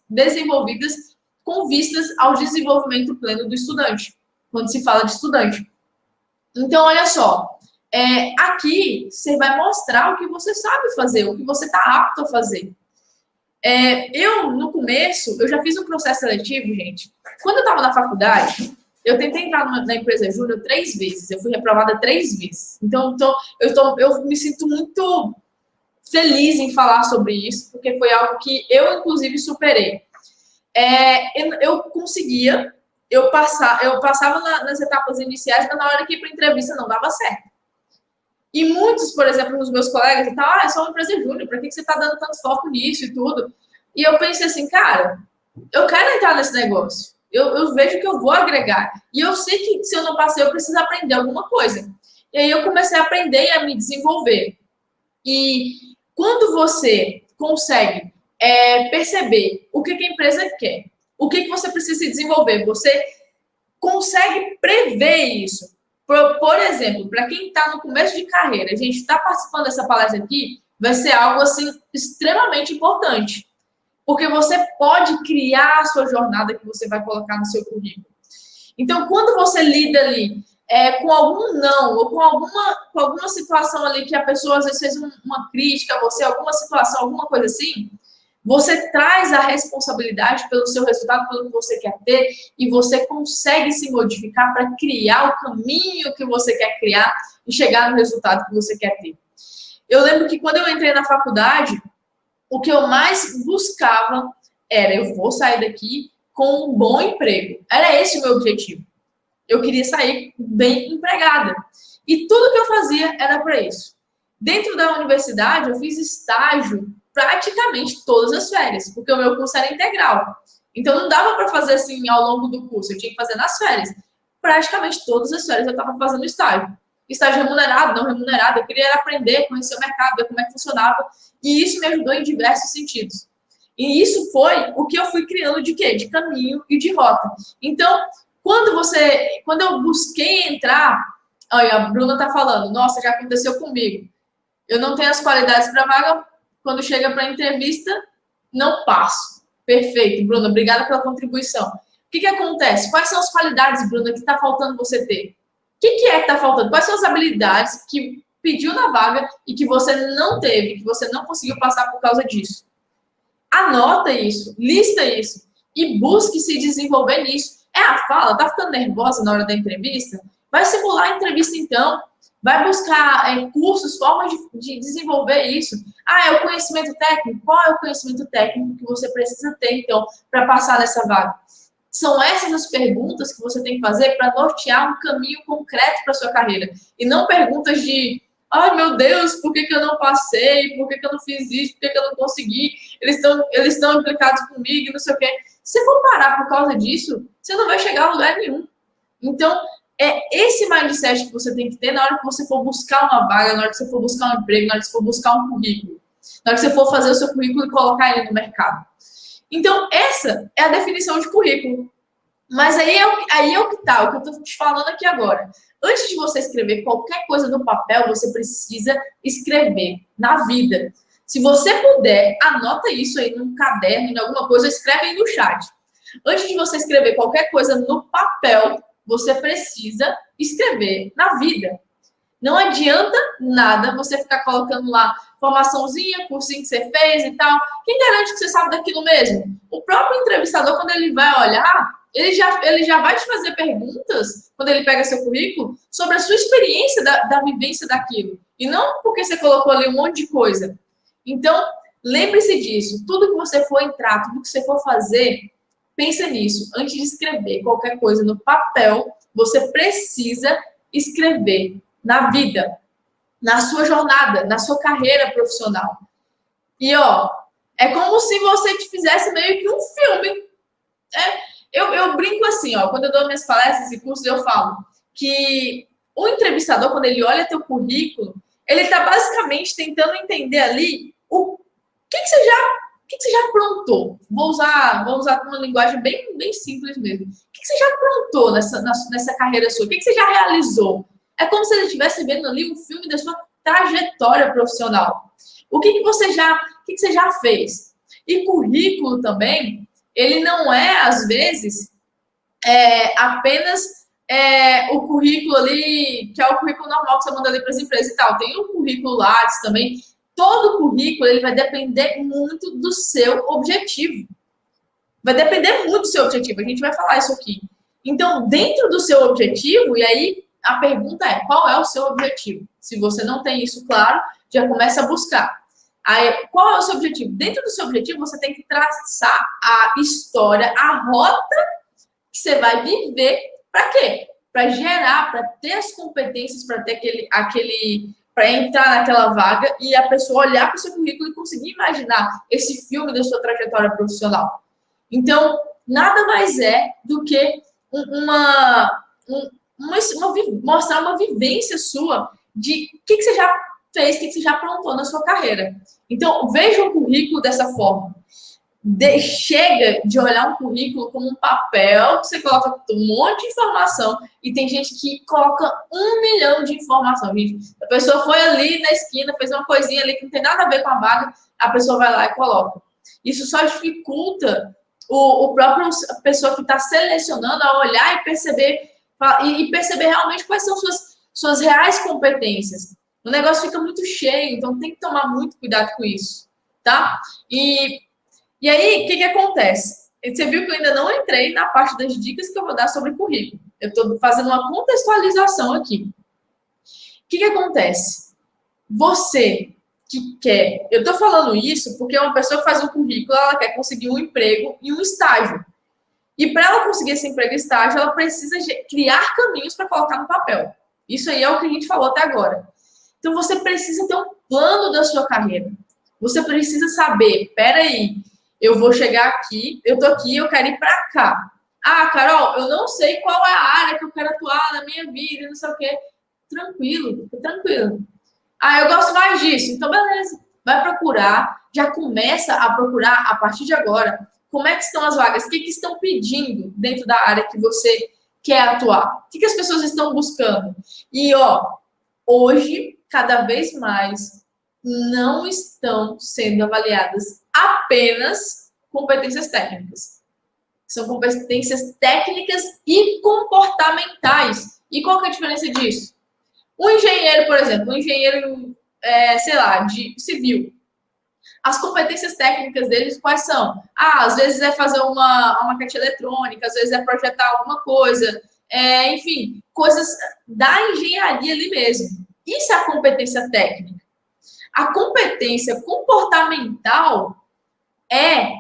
desenvolvidas com vistas ao desenvolvimento pleno do estudante, quando se fala de estudante. Então, olha só, aqui você vai mostrar o que você sabe fazer, o que você está apto a fazer. No começo, eu já fiz um processo seletivo, gente. Quando eu estava na faculdade, eu tentei entrar na empresa júnior 3 vezes. Eu fui reprovada 3 vezes. Então eu me sinto muito feliz em falar sobre isso, porque foi algo que eu, inclusive, superei. Eu conseguia, eu passava nas etapas iniciais, mas na hora que ia para a entrevista não dava certo. E muitos, por exemplo, os meus colegas e tal, é só uma empresa júnior, para que você está dando tanto foco nisso e tudo? E eu pensei assim, cara, eu quero entrar nesse negócio. Eu vejo que eu vou agregar. E eu sei que se eu não passei, eu preciso aprender alguma coisa. E aí eu comecei a aprender e a me desenvolver. E quando você consegue perceber o que a empresa quer, o que você precisa se desenvolver, você consegue prever isso. Por exemplo, para quem está no começo de carreira, a gente está participando dessa palestra aqui, vai ser algo assim extremamente importante. Porque você pode criar a sua jornada que você vai colocar no seu currículo. Então, quando você lida ali com algum não, ou com alguma situação ali que a pessoa às vezes fez uma crítica a você, alguma situação, alguma coisa assim, você traz a responsabilidade pelo seu resultado, pelo que você quer ter, e você consegue se modificar para criar o caminho que você quer criar e chegar no resultado que você quer ter. Eu lembro que quando eu entrei na faculdade, o que eu mais buscava era, eu vou sair daqui com um bom emprego. Era esse o meu objetivo. Eu queria sair bem empregada. E tudo que eu fazia era para isso. Dentro da universidade, eu fiz estágio praticamente todas as férias, porque o meu curso era integral. Então, não dava para fazer assim ao longo do curso, eu tinha que fazer nas férias. Praticamente todas as férias eu estava fazendo estágio. Estágio remunerado, não remunerado. Eu queria aprender, conhecer o mercado, ver como é que funcionava. E isso me ajudou em diversos sentidos. E isso foi o que eu fui criando de quê? De caminho e de rota. Então, quando eu busquei entrar, olha, a Bruna tá falando, nossa, já aconteceu comigo. Eu não tenho as qualidades para vaga, quando chega para a entrevista, não passo. Perfeito, Bruna, obrigada pela contribuição. O que acontece? Quais são as qualidades, Bruna, que está faltando você ter? O que é que está faltando? Quais são as habilidades que pediu na vaga e que você não teve, que você não conseguiu passar por causa disso? Anota isso, lista isso e busque se desenvolver nisso. É a fala, tá ficando nervosa na hora da entrevista? Vai simular a entrevista então. Vai buscar cursos, formas de desenvolver isso. É o conhecimento técnico? Qual é o conhecimento técnico que você precisa ter, então, para passar nessa vaga? São essas as perguntas que você tem que fazer para nortear um caminho concreto para sua carreira. E não perguntas de, ai meu Deus, por que eu não passei? Por que eu não fiz isso? Por que eu não consegui? Eles estão implicados comigo, não sei o quê. Se for parar por causa disso, você não vai chegar a lugar nenhum. Então, é esse mindset que você tem que ter na hora que você for buscar uma vaga, na hora que você for buscar um emprego, na hora que você for buscar um currículo, na hora que você for fazer o seu currículo e colocar ele no mercado. Então, essa é a definição de currículo. Mas aí é o que tá, o que eu estou te falando aqui agora. Antes de você escrever qualquer coisa no papel, você precisa escrever na vida. Se você puder, anota isso aí num caderno, em alguma coisa, escreve aí no chat. Antes de você escrever qualquer coisa no papel, você precisa escrever na vida. Não adianta nada você ficar colocando lá formaçãozinha, cursinho que você fez e tal. Quem garante que você sabe daquilo mesmo? O próprio entrevistador, quando ele vai olhar, ele já vai te fazer perguntas, quando ele pega seu currículo, sobre a sua experiência da vivência daquilo. E não porque você colocou ali um monte de coisa. Então, lembre-se disso. Tudo que você for entrar, tudo que você for fazer, pensa nisso. Antes de escrever qualquer coisa no papel, você precisa escrever na vida, na sua jornada, na sua carreira profissional. E, é como se você te fizesse meio que um filme. Eu brinco assim, quando eu dou minhas palestras e cursos, eu falo que o entrevistador, quando ele olha teu currículo, ele está basicamente tentando entender ali o que você já aprontou. Vou usar uma linguagem bem simples mesmo. O que você já aprontou nessa carreira sua? O que você já realizou? É como se ele estivesse vendo ali um filme da sua trajetória profissional. O que você já fez? E currículo também, ele não é, às vezes, apenas o currículo ali, que é o currículo normal que você manda ali para as empresas e tal. Tem o currículo Lattes também. Todo currículo ele vai depender muito do seu objetivo. Vai depender muito do seu objetivo. A gente vai falar isso aqui. Então, dentro do seu objetivo, e aí a pergunta é, qual é o seu objetivo? Se você não tem isso claro, já começa a buscar. Aí, qual é o seu objetivo? Dentro do seu objetivo, você tem que traçar a história, a rota que você vai viver. Para quê? Para gerar, para ter as competências, para ter para entrar naquela vaga e a pessoa olhar para o seu currículo e conseguir imaginar esse filme da sua trajetória profissional. Então, nada mais é do que mostrar uma vivência sua de o que você já fez, o que você já aprontou na sua carreira. Então, veja o currículo dessa forma. Chega de olhar um currículo como um papel que você coloca um monte de informação e tem gente que coloca 1 milhão de informação. Gente, a pessoa foi ali na esquina, fez uma coisinha ali que não tem nada a ver com a vaga, a pessoa vai lá e coloca. Isso só dificulta a pessoa que está selecionando a olhar e perceber realmente quais são suas reais competências. O negócio fica muito cheio, então tem que tomar muito cuidado com isso, tá? E aí, o que acontece? Você viu que eu ainda não entrei na parte das dicas que eu vou dar sobre currículo. Eu estou fazendo uma contextualização aqui. O que acontece? Você que quer... Eu estou falando isso porque uma pessoa que faz um currículo, ela quer conseguir um emprego e um estágio. E para ela conseguir esse emprego estágio, ela precisa criar caminhos para colocar no papel. Isso aí é o que a gente falou até agora. Então, você precisa ter um plano da sua carreira. Você precisa saber, peraí, eu vou chegar aqui, eu tô aqui, eu quero ir para cá. Ah, Carol, eu não sei qual é a área que eu quero atuar na minha vida, não sei o quê. Tranquilo, tranquilo. Ah, eu gosto mais disso. Então, beleza. Vai procurar, já começa a procurar a partir de agora como é que estão as vagas, o que estão pedindo dentro da área que você quer atuar, o que as pessoas estão buscando. E, hoje, cada vez mais, não estão sendo avaliadas apenas competências técnicas. São competências técnicas e comportamentais. E qual que é a diferença disso? Um engenheiro, por exemplo, um engenheiro, sei lá, de civil. As competências técnicas deles quais são? Às vezes é fazer uma maquete eletrônica, às vezes é projetar alguma coisa, enfim, coisas da engenharia ali mesmo. Isso é a competência técnica. A competência comportamental é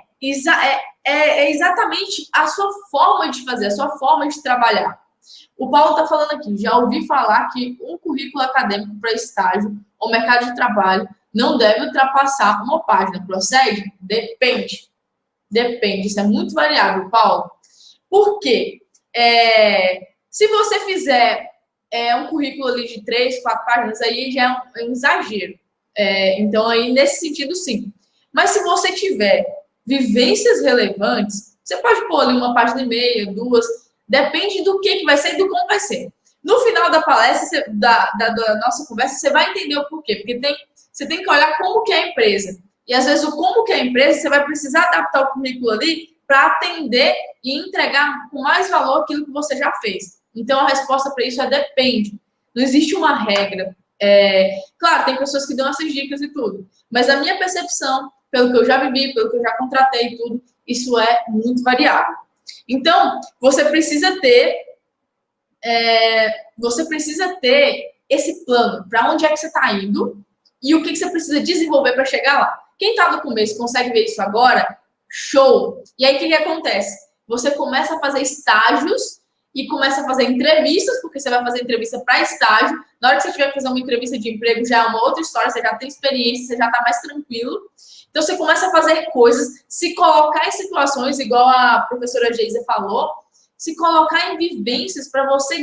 exatamente a sua forma de fazer, a sua forma de trabalhar. O Paulo está falando aqui, já ouvi falar que um currículo acadêmico para estágio ou mercado de trabalho não deve ultrapassar uma página. Procede? Depende. Depende. Isso é muito variável, Paulo. Por quê? Se você fizer um currículo ali de 3, 4 páginas, aí já é um exagero. Então, aí, nesse sentido, sim. Mas se você tiver vivências relevantes, você pode pôr ali uma página e meia, 2, depende do que vai ser e do como vai ser. No final da palestra, da nossa conversa, você vai entender o porquê. Porque você tem que olhar como que é a empresa. E, às vezes, o como que é a empresa, você vai precisar adaptar o currículo ali para atender e entregar com mais valor aquilo que você já fez. Então, a resposta para isso é depende. Não existe uma regra. Claro, tem pessoas que dão essas dicas e tudo. Mas, a minha percepção, pelo que eu já vivi, pelo que eu já contratei e tudo, isso é muito variável. Então, você precisa ter esse plano. Para onde é que você está indo? E o que você precisa desenvolver para chegar lá. Quem está no começo consegue ver isso agora? Show! E aí, o que acontece? Você começa a fazer estágios e começa a fazer entrevistas, porque você vai fazer entrevista para estágio. Na hora que você tiver que fazer uma entrevista de emprego, já é uma outra história, você já tem experiência, você já está mais tranquilo. Então, você começa a fazer coisas, se colocar em situações, igual a professora Geisa falou, se colocar em vivências para você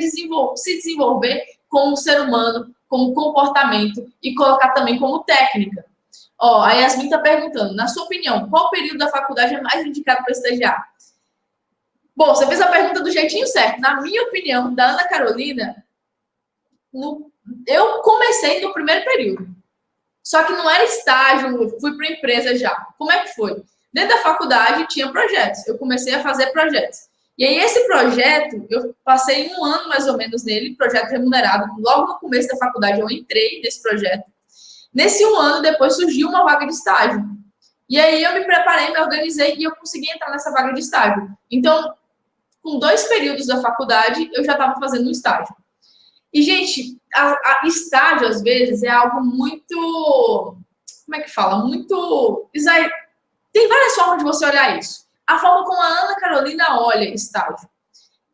se desenvolver como ser humano, como comportamento e colocar também como técnica. A Yasmin está perguntando, na sua opinião, qual período da faculdade é mais indicado para estagiar? Bom, você fez a pergunta do jeitinho certo. Na minha opinião, da Ana Carolina, eu comecei no primeiro período. Só que não era estágio, fui para a empresa já. Como é que foi? Dentro da faculdade tinha projetos. Eu comecei a fazer projetos. E aí, esse projeto, eu passei 1 ano mais ou menos nele, projeto remunerado. Logo no começo da faculdade, eu entrei nesse projeto. Nesse 1 ano, depois surgiu uma vaga de estágio. E aí, eu me preparei, me organizei e eu consegui entrar nessa vaga de estágio. Então, com 2 períodos da faculdade, eu já estava fazendo um estágio. E, gente, estágio, às vezes, é algo muito... Como é que fala? Muito... Tem várias formas de você olhar isso. A forma como a Ana Carolina olha estágio.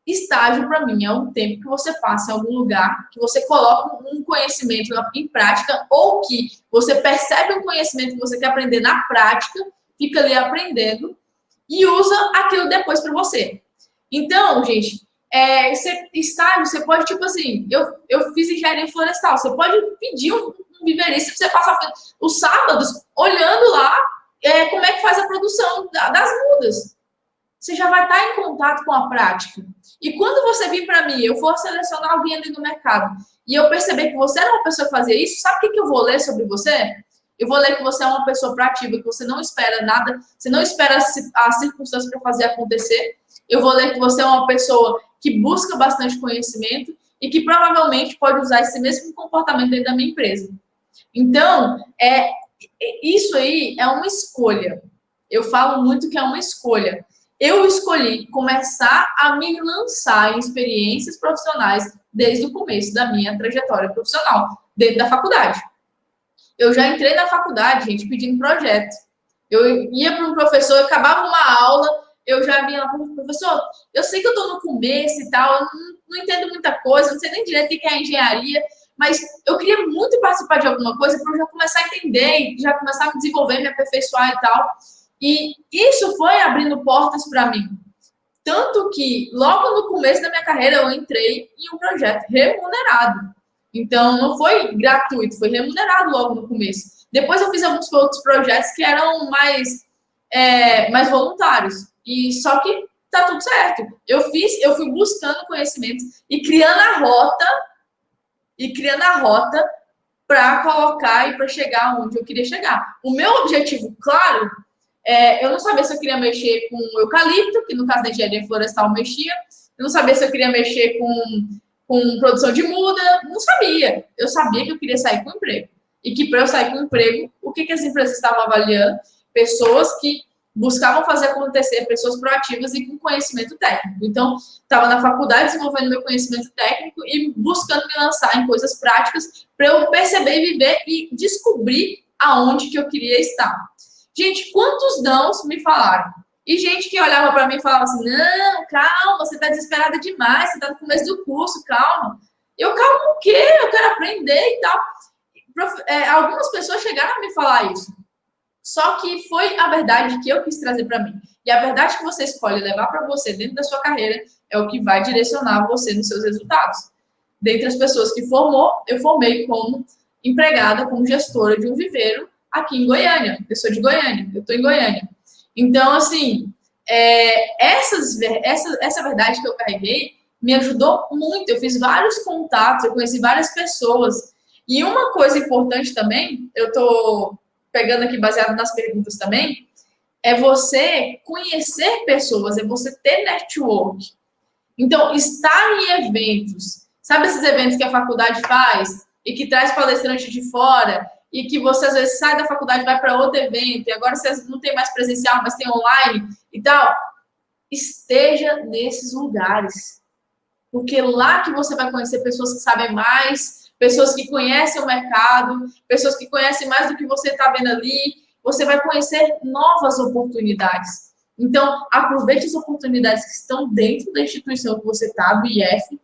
Estágio, para mim, é um tempo que você passa em algum lugar, que você coloca um conhecimento em prática, ou que você percebe um conhecimento que você quer aprender na prática, fica ali aprendendo, e usa aquilo depois para você. Então, gente, estágio, você pode, tipo assim, eu fiz engenharia florestal, você pode pedir um viveirista, você passa os sábados olhando lá como é que faz a produção das mudas. Você já vai estar em contato com a prática. E quando você vir para mim, eu for selecionar alguém ali no mercado, e eu perceber que você era uma pessoa que fazia isso, sabe o que eu vou ler sobre você? Eu vou ler que você é uma pessoa proativa, que você não espera nada, você não espera as circunstâncias para fazer acontecer. Eu vou ler que você é uma pessoa que busca bastante conhecimento e que provavelmente pode usar esse mesmo comportamento dentro da minha empresa. Então, isso aí é uma escolha. Eu falo muito que é uma escolha. Eu escolhi começar a me lançar em experiências profissionais desde o começo da minha trajetória profissional, dentro da faculdade. Eu já entrei na faculdade, gente, pedindo projeto. Eu ia para um professor, acabava uma aula, eu já vinha lá para o professor, eu sei que eu estou no começo e tal, eu não entendo muita coisa, não sei nem direito o que é engenharia, mas eu queria muito participar de alguma coisa para eu já começar a entender e já começar a me desenvolver, me aperfeiçoar e tal. E isso foi abrindo portas para mim. Tanto que, logo no começo da minha carreira, eu entrei em um projeto remunerado. Então, não foi gratuito, foi remunerado logo no começo. Depois eu fiz alguns outros projetos que eram mais voluntários. E só que tá tudo certo. Eu fui buscando conhecimento e criando a rota para colocar e para chegar onde eu queria chegar. O meu objetivo, claro, eu não sabia se eu queria mexer com eucalipto, que no caso da engenharia florestal mexia. Eu não sabia se eu queria mexer com produção de muda. Não sabia. Eu sabia que eu queria sair com emprego. E que para eu sair com emprego, o que as empresas estavam avaliando? Pessoas que buscavam fazer acontecer, pessoas proativas e com conhecimento técnico. Então, estava na faculdade desenvolvendo meu conhecimento técnico e buscando me lançar em coisas práticas para eu perceber, viver e descobrir aonde que eu queria estar. Gente, quantos nãos me falaram? E gente que olhava para mim e falava assim, não, calma, você está desesperada demais, você está no começo do curso, calma. Calma o quê? Eu quero aprender e tal. Algumas pessoas chegaram a me falar isso. Só que foi a verdade que eu quis trazer para mim. E a verdade que você escolhe levar para você dentro da sua carreira é o que vai direcionar você nos seus resultados. Dentre as pessoas que eu formei como empregada, como gestora de um viveiro aqui em Goiânia. Eu sou de Goiânia, eu estou em Goiânia. Então, assim, essa verdade que eu carreguei me ajudou muito. Eu fiz vários contatos, eu conheci várias pessoas. E uma coisa importante também, eu estou pegando aqui baseado nas perguntas também, é você conhecer pessoas, é você ter network. Então, estar em eventos, sabe esses eventos que a faculdade faz e que traz palestrante de fora e que você às vezes sai da faculdade e vai para outro evento e agora você não tem mais presencial, mas tem online e tal? Esteja nesses lugares. Porque lá que você vai conhecer pessoas que sabem mais, pessoas que conhecem o mercado, pessoas que conhecem mais do que você está vendo ali. Você vai conhecer novas oportunidades. Então, aproveite as oportunidades que estão dentro da instituição que você está, do IF,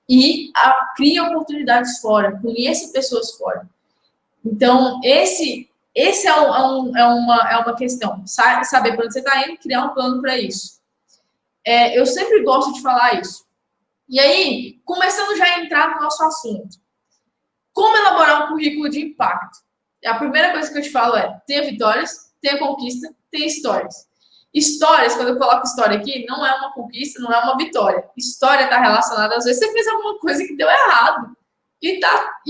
e crie oportunidades fora, conheça pessoas fora. Então, esse é uma questão. Saber para onde você está indo, criar um plano para isso. Eu sempre gosto de falar isso. E aí, começando já a entrar no nosso assunto. Como elaborar um currículo de impacto? A primeira coisa que eu te falo tenha vitórias, tenha conquista, tenha histórias. Histórias, quando eu coloco história aqui, não é uma conquista, não é uma vitória. História está relacionada, às vezes você fez alguma coisa que deu errado. E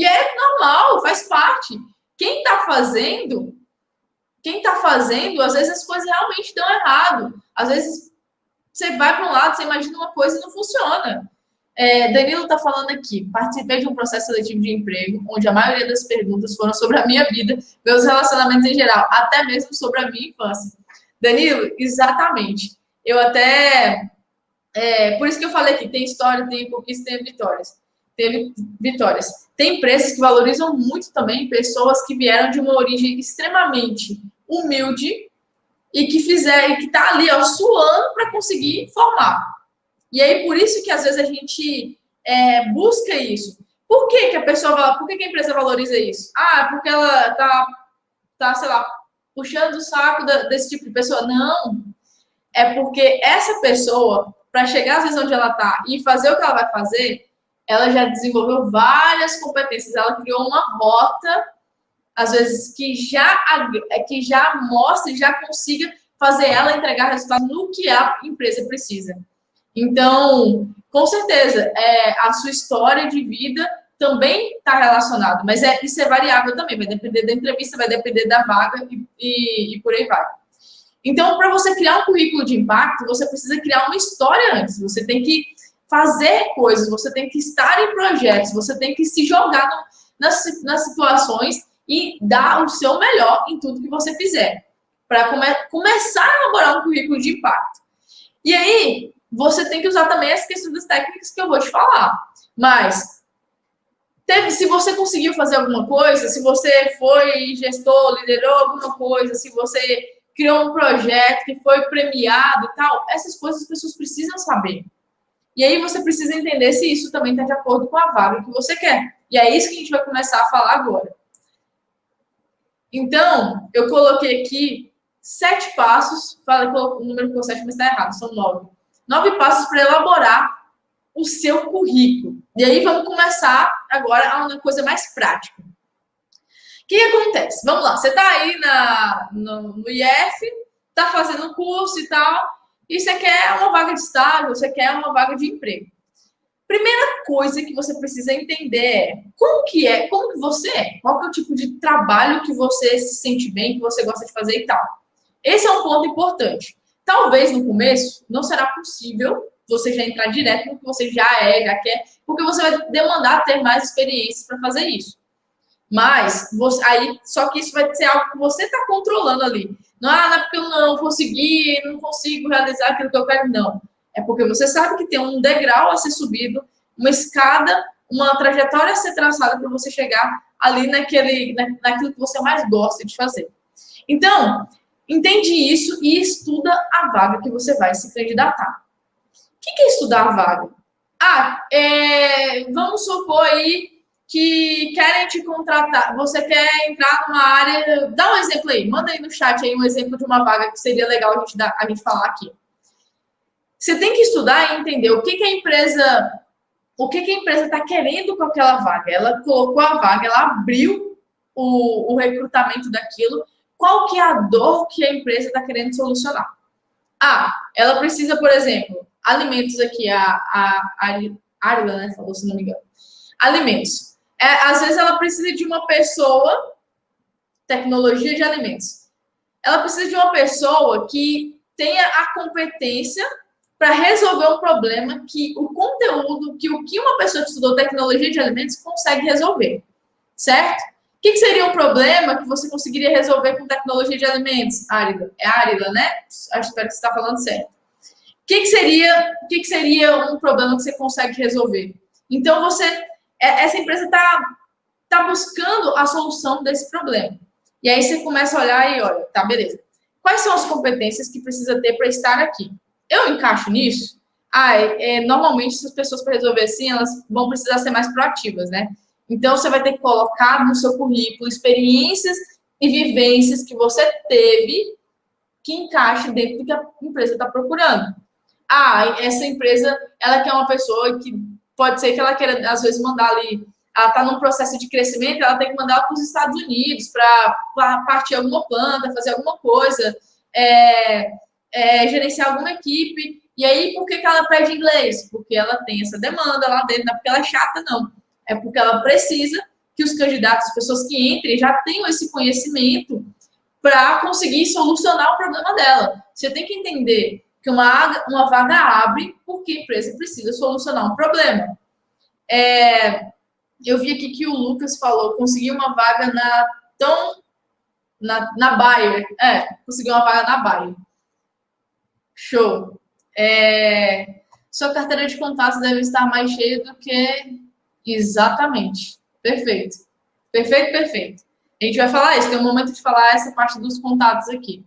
é normal, faz parte. Quem está fazendo, às vezes as coisas realmente dão errado. Às vezes você vai para um lado, você imagina uma coisa e não funciona. Danilo está falando aqui, participei de um processo seletivo de emprego, onde a maioria das perguntas foram sobre a minha vida, meus relacionamentos em geral, até mesmo sobre a minha infância. Danilo, exatamente. Por isso que eu falei aqui, tem história, tem conquista, tem vitórias. Tem empresas que valorizam muito também pessoas que vieram de uma origem extremamente humilde e que está ali, suando para conseguir formar. E aí, por isso que às vezes a gente busca isso. Por que a empresa valoriza isso? Porque ela tá, sei lá, puxando o saco desse tipo de pessoa. Não. É porque essa pessoa, para chegar às vezes onde ela está e fazer o que ela vai fazer, ela já desenvolveu várias competências. Ela criou uma rota, às vezes, que já mostre, já consiga fazer ela entregar resultado no que a empresa precisa. Então, com certeza, a sua história de vida também está relacionada, mas isso é variável também, vai depender da entrevista, vai depender da vaga e por aí vai. Então, para você criar um currículo de impacto, você precisa criar uma história antes, você tem que fazer coisas, você tem que estar em projetos, você tem que se jogar nas situações e dar o seu melhor em tudo que você fizer, para começar a elaborar um currículo de impacto. E aí, você tem que usar também as questões das técnicas que eu vou te falar. Mas, se você conseguiu fazer alguma coisa, se você foi gestor, liderou alguma coisa, se você criou um projeto que foi premiado e tal. Essas coisas as pessoas precisam saber. E aí você precisa entender se isso também está de acordo com a vaga que você quer. E é isso que a gente vai começar a falar agora. Então, eu coloquei aqui 7 passos. Falei o número com 7, mas está errado, são 9. 9 passos para elaborar o seu currículo. E aí vamos começar agora a uma coisa mais prática. O que acontece? Vamos lá, você está aí no IF, está fazendo curso e tal, e você quer uma vaga de estágio, você quer uma vaga de emprego. Primeira coisa que você precisa entender é como que você é, qual que é o tipo de trabalho que você se sente bem, que você gosta de fazer e tal. Esse é um ponto importante. Talvez no começo não será possível você já entrar direto no que você já quer, porque você vai demandar ter mais experiências para fazer isso. Mas, só que isso vai ser algo que você está controlando ali. Não é porque eu não consegui, não consigo realizar aquilo que eu quero, não. É porque você sabe que tem um degrau a ser subido, uma escada, uma trajetória a ser traçada para você chegar ali naquilo que você mais gosta de fazer. Então, entende isso e estuda a vaga que você vai se candidatar. O que é estudar a vaga? Vamos supor aí que querem te contratar, você quer entrar numa área, dá um exemplo aí, manda aí no chat aí um exemplo de uma vaga que seria legal a gente falar aqui. Você tem que estudar e entender o que a empresa está querendo com aquela vaga. Ela colocou a vaga, ela abriu o recrutamento daquilo, qual que é a dor que a empresa está querendo solucionar. Ela precisa, por exemplo, alimentos aqui, a Arila, né, falou, se não me engano. Alimentos. Às vezes ela precisa de uma pessoa, tecnologia de alimentos. Ela precisa de uma pessoa que tenha a competência para resolver um problema que o conteúdo, que o que uma pessoa que estudou tecnologia de alimentos consegue resolver, certo? O que seria um problema que você conseguiria resolver com tecnologia de alimentos, Arila? É Arila, né? Espero que você está falando certo. O que seria um problema que você consegue resolver? Então, essa empresa está buscando a solução desse problema. E aí você começa a olhar e olha, tá, beleza. Quais são as competências que precisa ter para estar aqui? Eu encaixo nisso? Normalmente, essas pessoas, para resolver assim, elas vão precisar ser mais proativas, né? Então, você vai ter que colocar no seu currículo experiências e vivências que você teve que encaixe dentro do que a empresa está procurando. Essa empresa, ela quer uma pessoa que pode ser que ela queira, às vezes, mandar ali, ela está num processo de crescimento, ela tem que mandar para os Estados Unidos para partir alguma planta, fazer alguma coisa, gerenciar alguma equipe. E aí, por que ela pede inglês? Porque ela tem essa demanda lá dentro, não é porque ela é chata, não. É porque ela precisa que os candidatos, as pessoas que entrem, já tenham esse conhecimento para conseguir solucionar o problema dela. Você tem que entender que uma vaga abre porque a empresa precisa solucionar um problema. Eu vi aqui que o Lucas falou, conseguiu uma vaga na Bayer. Conseguiu uma vaga na Bayer. Show. Sua carteira de contatos deve estar mais cheia do que... Exatamente. Perfeito. Perfeito. A gente vai falar isso, tem um momento de falar essa parte dos contatos aqui.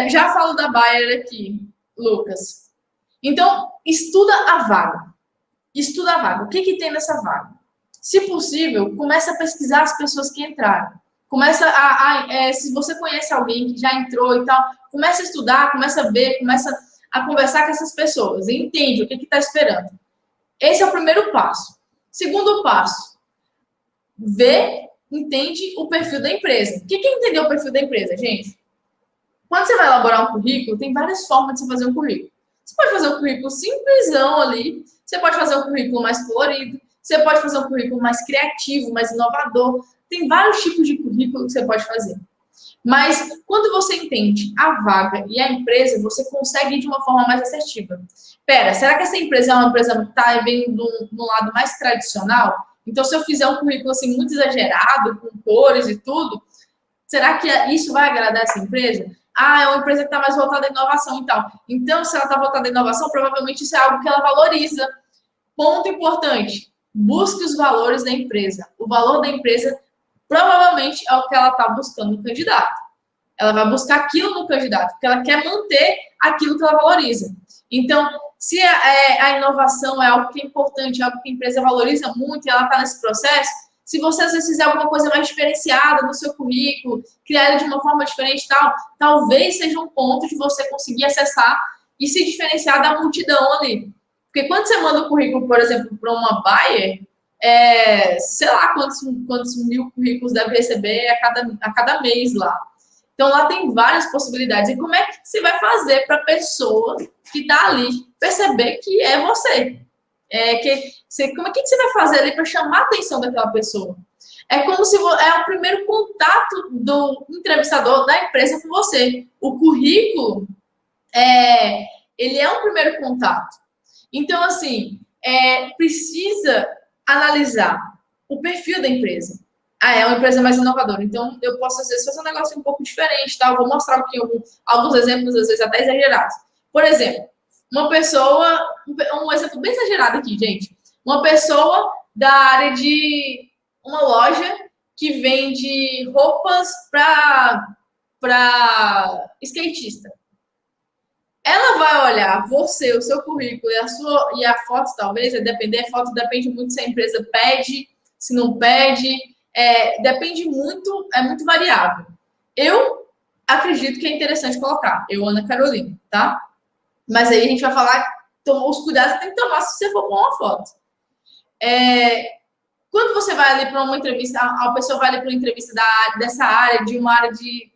Já falo da Bayer aqui, Lucas. Então, estuda a vaga. O que tem nessa vaga? Se possível, começa a pesquisar as pessoas que entraram. Se você conhece alguém que já entrou e tal, começa a estudar, começa a ver, começa a conversar com essas pessoas. E entende o que está esperando. Esse é o primeiro passo. Segundo passo, entende o perfil da empresa. O que é entender o perfil da empresa, gente? Quando você vai elaborar um currículo, tem várias formas de você fazer um currículo. Você pode fazer um currículo simplesão ali, você pode fazer um currículo mais colorido, você pode fazer um currículo mais criativo, mais inovador. Tem vários tipos de currículo que você pode fazer. Mas, quando você entende a vaga e a empresa, você consegue ir de uma forma mais assertiva. Será que essa empresa é uma empresa que está vindo no lado mais tradicional? Então, se eu fizer um currículo assim, muito exagerado, com cores e tudo, será que isso vai agradar essa empresa? É uma empresa que está mais voltada à inovação e tal. Então, se ela está voltada à inovação, provavelmente isso é algo que ela valoriza. Ponto importante. Busque os valores da empresa. O valor da empresa provavelmente é o que ela está buscando no candidato. Ela vai buscar aquilo no candidato, porque ela quer manter aquilo que ela valoriza. Então, se a inovação é algo que é importante, é algo que a empresa valoriza muito e ela está nesse processo, se você às vezes fizer alguma coisa mais diferenciada no seu currículo, criar ele de uma forma diferente e tal, talvez seja um ponto de você conseguir acessar e se diferenciar da multidão ali. Porque quando você manda o currículo, por exemplo, para uma Bayer, sei lá quantos mil currículos deve receber a cada mês lá. Então, lá tem várias possibilidades. E como é que você vai fazer para a pessoa que está ali perceber que é você? Como é que você vai fazer ali para chamar a atenção daquela pessoa? É como se é o primeiro contato do entrevistador da empresa com você. O currículo, ele é um primeiro contato. Então, assim, precisa analisar o perfil da empresa. É uma empresa mais inovadora. Então, eu posso, às vezes, fazer um negócio um pouco diferente, tá? Eu vou mostrar aqui alguns exemplos, às vezes, até exagerados. Por exemplo, uma pessoa... Um exemplo bem exagerado aqui, gente. Uma pessoa da área de uma loja que vende roupas para skatista. Ela vai olhar você, o seu currículo e a foto, talvez, a foto depende muito se a empresa pede, se não pede, depende muito, é muito variável. Eu acredito que é interessante colocar, Ana Carolina, tá? Mas aí a gente vai falar, os cuidados que tem que tomar se você for pôr uma foto. Quando você vai ali para uma entrevista, a pessoa vai ali para uma entrevista dessa área, de uma área de...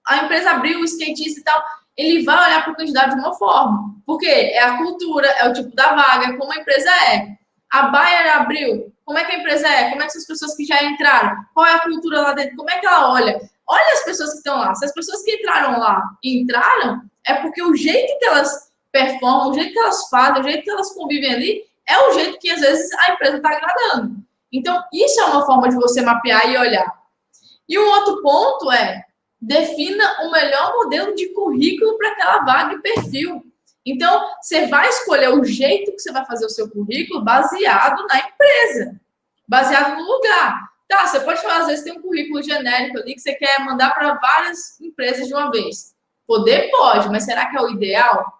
A empresa abriu o skatista e tal, ele vai olhar para o candidato de uma forma. Porque é a cultura, é o tipo da vaga, como a empresa é. A Bayer abriu, como é que a empresa é? Como é que são as pessoas que já entraram? Qual é a cultura lá dentro? Como é que ela olha? Olha as pessoas que estão lá. Se as pessoas que entraram lá entraram, é porque o jeito que elas performam, o jeito que elas fazem, o jeito que elas convivem ali, é o jeito que, às vezes, a empresa está agradando. Então, isso é uma forma de você mapear e olhar. E um outro ponto defina o melhor modelo de currículo para aquela vaga e perfil. Então, você vai escolher o jeito que você vai fazer o seu currículo baseado na empresa, baseado no lugar. Tá, você pode falar, às vezes tem um currículo genérico ali que você quer mandar para várias empresas de uma vez. Poder pode, mas será que é o ideal?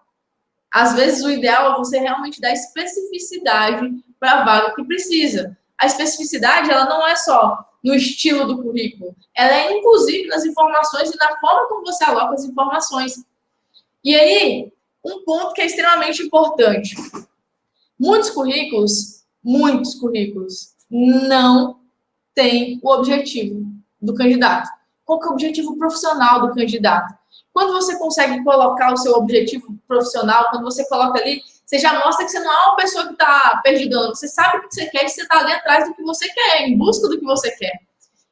Às vezes o ideal é você realmente dar especificidade para a vaga que precisa. A especificidade, ela não é só no estilo do currículo, ela é inclusive nas informações e na forma como você aloca as informações. E aí, um ponto que é extremamente importante. Muitos currículos não têm o objetivo do candidato. Qual que é o objetivo profissional do candidato? Quando você consegue colocar o seu objetivo profissional, quando você coloca ali, você já mostra que você não é uma pessoa que está perdidando. Você sabe o que você quer e você está ali atrás do que você quer, em busca do que você quer.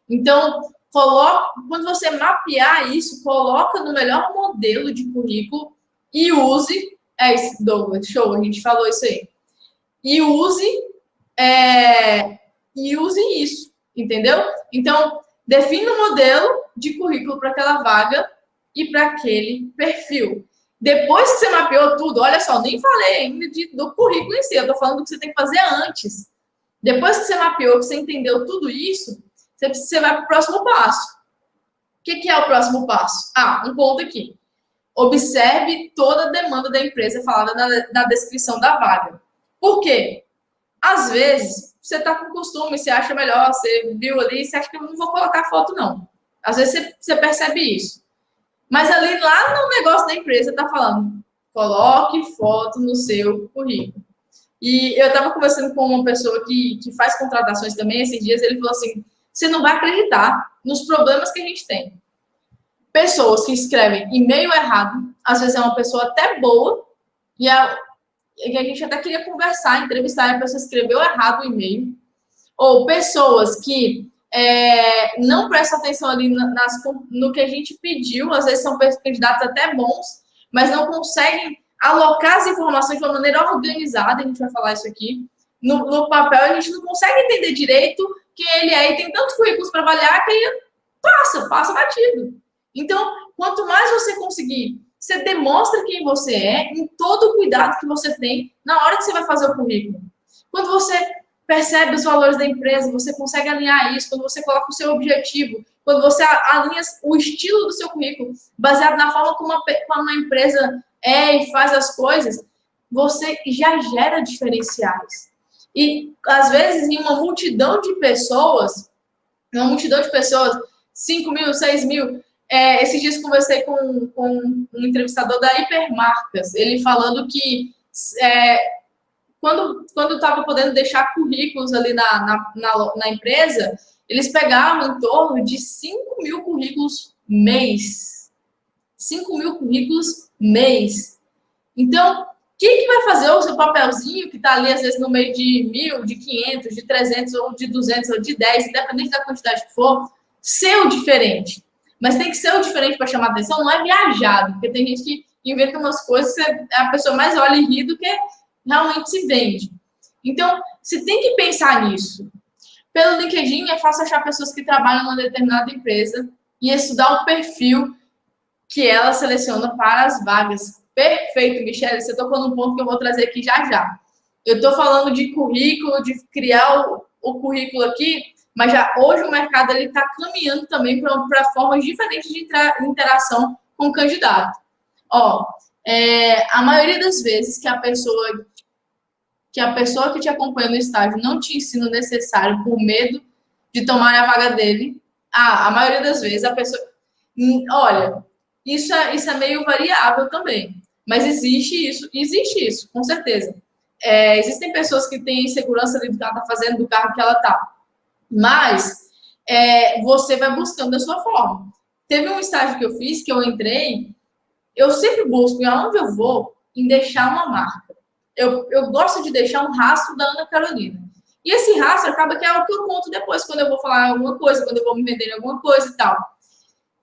Então, quando você mapear isso, coloca no melhor modelo de currículo e use... isso, Douglas, show, a gente falou isso aí. E use isso, entendeu? Então, defina um modelo de currículo para aquela vaga e para aquele perfil. Depois que você mapeou tudo, olha só, nem falei ainda do currículo em si, eu tô falando do que você tem que fazer antes. Depois que você mapeou, que você entendeu tudo isso, você vai para o próximo passo. O que é o próximo passo? Um ponto aqui. Observe toda a demanda da empresa falada na descrição da vaga. Por quê? Às vezes, você está com costume, você acha melhor, você viu ali, você acha que eu não vou colocar foto, não. Às vezes, você percebe isso. Mas ali, lá no negócio da empresa, está falando, coloque foto no seu currículo. E eu estava conversando com uma pessoa que faz contratações também esses dias, ele falou assim, você não vai acreditar nos problemas que a gente tem. Pessoas que escrevem e-mail errado, às vezes é uma pessoa até boa, e a gente até queria conversar, entrevistar, a pessoa escreveu errado o e-mail. Ou pessoas que não prestam atenção ali no que a gente pediu, às vezes são candidatos até bons, mas não conseguem alocar as informações de uma maneira organizada, a gente vai falar isso aqui. No papel, a gente não consegue entender direito quem ele é, e tem tantos currículos para avaliar que aí passa batido. Então, quanto mais você conseguir, você demonstra quem você é em todo o cuidado que você tem na hora que você vai fazer o currículo. Quando você percebe os valores da empresa, você consegue alinhar isso, quando você coloca o seu objetivo, quando você alinha o estilo do seu currículo, baseado na forma como uma empresa e faz as coisas, você já gera diferenciais. E, às vezes, em uma multidão de pessoas, 5 mil, 6 mil, esses dias conversei com um entrevistador da Hipermarcas, ele falando que quando estava podendo deixar currículos ali na empresa, eles pegavam em torno de 5 mil currículos mês. 5 mil currículos mês. Então, quem que vai fazer o seu papelzinho que está ali, às vezes, no meio de 1.000, de 500, de 300, ou de 200, ou de 10, independente da quantidade que for, ser o diferente. Mas tem que ser o diferente para chamar atenção, não é viajado, porque tem gente que inventa umas coisas que a pessoa mais olha e ri do que realmente se vende. Então, você tem que pensar nisso. Pelo LinkedIn, é fácil achar pessoas que trabalham numa determinada empresa e estudar o perfil que ela seleciona para as vagas. Perfeito, Michele, você tocou num ponto que eu vou trazer aqui já já. Eu estou falando de currículo, de criar o currículo aqui, mas já hoje o mercado está caminhando também para formas diferentes de interação com o candidato. A maioria das vezes que a pessoa que te acompanha no estágio não te ensina o necessário por medo de tomar a vaga dele, a maioria das vezes a pessoa... Olha, isso é meio variável também, mas existe isso, com certeza. Existem pessoas que têm segurança ali do que ela está fazendo, do carro que ela está, mas você vai buscando da sua forma. Teve um estágio que eu fiz, que eu entrei, eu sempre busco, e aonde eu vou, em deixar uma marca. Eu gosto de deixar um rastro da Ana Carolina. E esse rastro acaba que é o que eu conto depois, quando eu vou falar alguma coisa, quando eu vou me vender em alguma coisa e tal.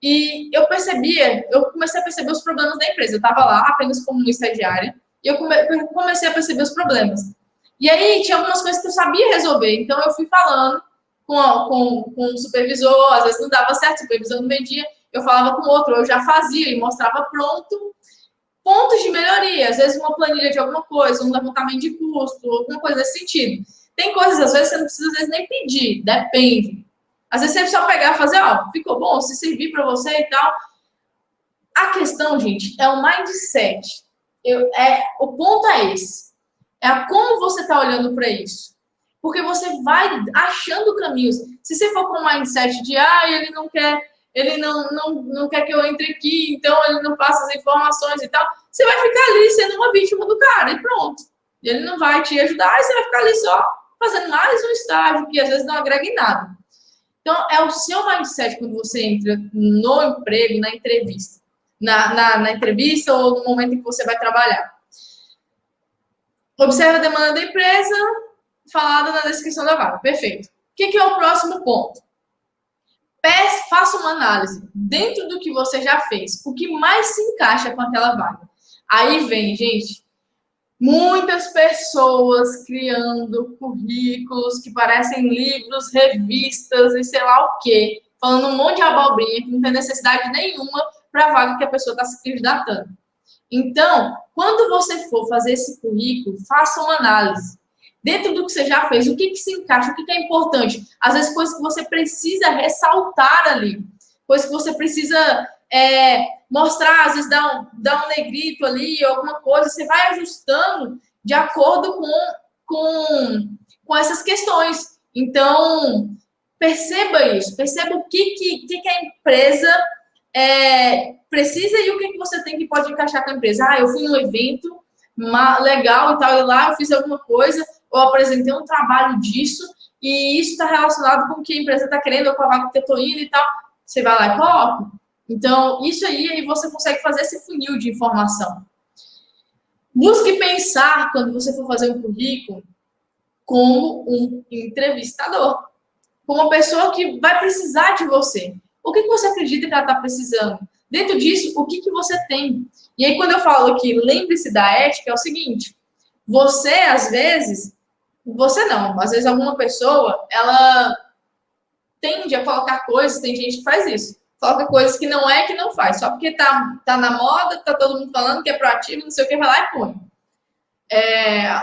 E eu comecei a perceber os problemas da empresa. Eu estava lá apenas como estagiária, e eu comecei a perceber os problemas. E aí tinha algumas coisas que eu sabia resolver, então eu fui falando com o supervisor, às vezes não dava certo, o supervisor não vendia, eu falava com o outro, eu já fazia e mostrava pronto, pontos de melhoria, às vezes uma planilha de alguma coisa, um levantamento de custo, alguma coisa nesse sentido. Tem coisas, às vezes, você não precisa, às vezes, nem pedir, depende. Às vezes, você só pegar e fazer, ficou bom, se servir para você e tal. A questão, gente, é o mindset. O ponto é esse. É como você está olhando para isso. Porque você vai achando caminhos. Se você for com o mindset de, ele não quer que eu entre aqui, então ele não passa as informações e tal, você vai ficar ali sendo uma vítima do cara e pronto. Ele não vai te ajudar e você vai ficar ali só fazendo mais um estágio que às vezes não agrega em nada. Então, é o seu mindset quando você entra no emprego, na entrevista. Na entrevista ou no momento em que você vai trabalhar. Observe a demanda da empresa, falada na descrição da vaga. Perfeito. O que é o próximo ponto? Faça uma análise dentro do que você já fez. O que mais se encaixa com aquela vaga. Aí vem, gente, muitas pessoas criando currículos que parecem livros, revistas e sei lá o quê. Falando um monte de abobrinha que não tem necessidade nenhuma para a vaga que a pessoa está se candidatando. Então, quando você for fazer esse currículo, faça uma análise. Dentro do que você já fez, o que se encaixa, o que é importante. Às vezes, coisas que você precisa ressaltar ali. Coisas que você precisa mostrar, às vezes dá um negrito ali, alguma coisa. Você vai ajustando de acordo com essas questões. Então, perceba isso. Perceba o que a empresa precisa e o que você tem que pode encaixar com a empresa. Eu fui num evento legal e tal, e lá eu fiz alguma coisa, eu apresentei um trabalho disso, e isso está relacionado com o que a empresa está querendo, ou com a vaga que eu estou indo e tal. Você vai lá e coloca. Então, isso aí você consegue fazer esse funil de informação. Busque pensar, quando você for fazer um currículo, como um entrevistador. Como uma pessoa que vai precisar de você. O que você acredita que ela está precisando? Dentro disso, o que você tem? E aí, quando eu falo que lembre-se da ética, é o seguinte. Você, às vezes... Você não. Às vezes, alguma pessoa, ela tende a colocar coisas... Tem gente que faz isso. Coloca coisas que não é que não faz. Só porque tá na moda, tá todo mundo falando que é proativo, não sei o que, vai lá e põe.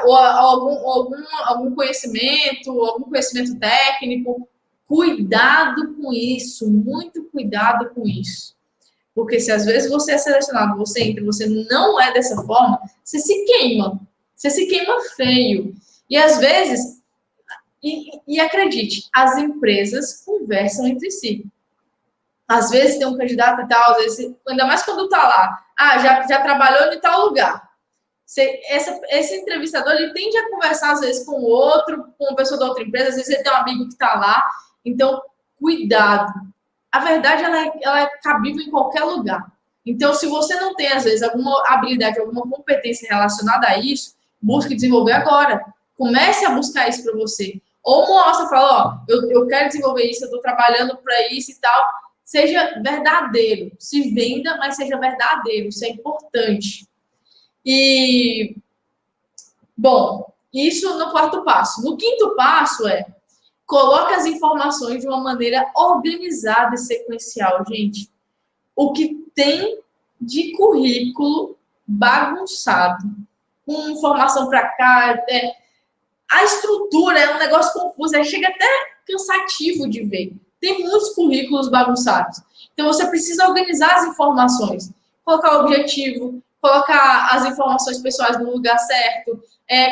ou algum conhecimento técnico. Cuidado com isso, muito cuidado com isso. Porque se às vezes você é selecionado, você entra, você não é dessa forma, você se queima feio. E às vezes, e acredite, as empresas conversam entre si. Às vezes tem um candidato e tal, às vezes, ainda mais quando tá lá, já trabalhou em tal lugar. Esse entrevistador, ele tende a conversar às vezes com o outro, com uma pessoa da outra empresa, às vezes ele tem um amigo que está lá. Então, cuidado. A verdade, ela é cabível em qualquer lugar. Então, se você não tem, às vezes, alguma habilidade, alguma competência relacionada a isso, busque desenvolver agora. Comece a buscar isso para você. Ou mostra, fala, eu quero desenvolver isso, eu estou trabalhando para isso e tal. Seja verdadeiro. Se venda, mas seja verdadeiro. Isso é importante. E, bom, isso no 4º passo. No 5º passo coloque as informações de uma maneira organizada e sequencial, gente. O que tem de currículo bagunçado, com informação para cá, a estrutura é um negócio confuso, chega até cansativo de ver. Tem muitos currículos bagunçados. Então, você precisa organizar as informações, colocar o objetivo, colocar as informações pessoais no lugar certo,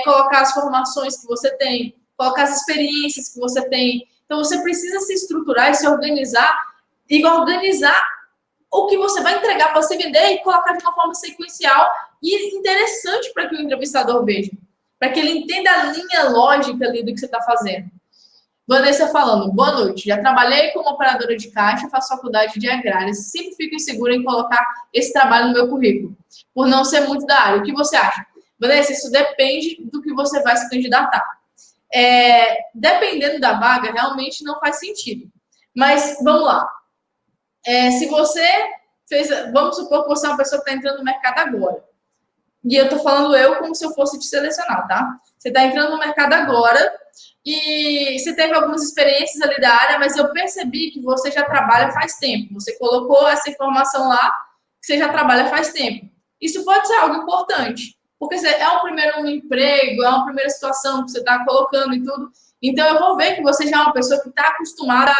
colocar as formações que você tem, colocar as experiências que você tem. Então, você precisa se estruturar e se organizar e organizar o que você vai entregar para você vender e colocar de uma forma sequencial e interessante para que o entrevistador veja, para que ele entenda a linha lógica ali do que você está fazendo. Vanessa falando, boa noite, já trabalhei como operadora de caixa, faço faculdade de agrárias, sempre fico insegura em colocar esse trabalho no meu currículo, por não ser muito da área. O que você acha? Vanessa, isso depende do que você vai se candidatar. Dependendo da vaga, realmente não faz sentido. Mas, vamos lá. Se você fez... Vamos supor que você é uma pessoa que está entrando no mercado agora. E eu estou falando como se eu fosse te selecionar, tá? Você está entrando no mercado agora e você teve algumas experiências ali da área, mas eu percebi que você já trabalha faz tempo. Você colocou essa informação lá, que você já trabalha faz tempo. Isso pode ser algo importante, porque é um primeiro emprego, é uma primeira situação que você está colocando e tudo. Então, eu vou ver que você já é uma pessoa que está acostumada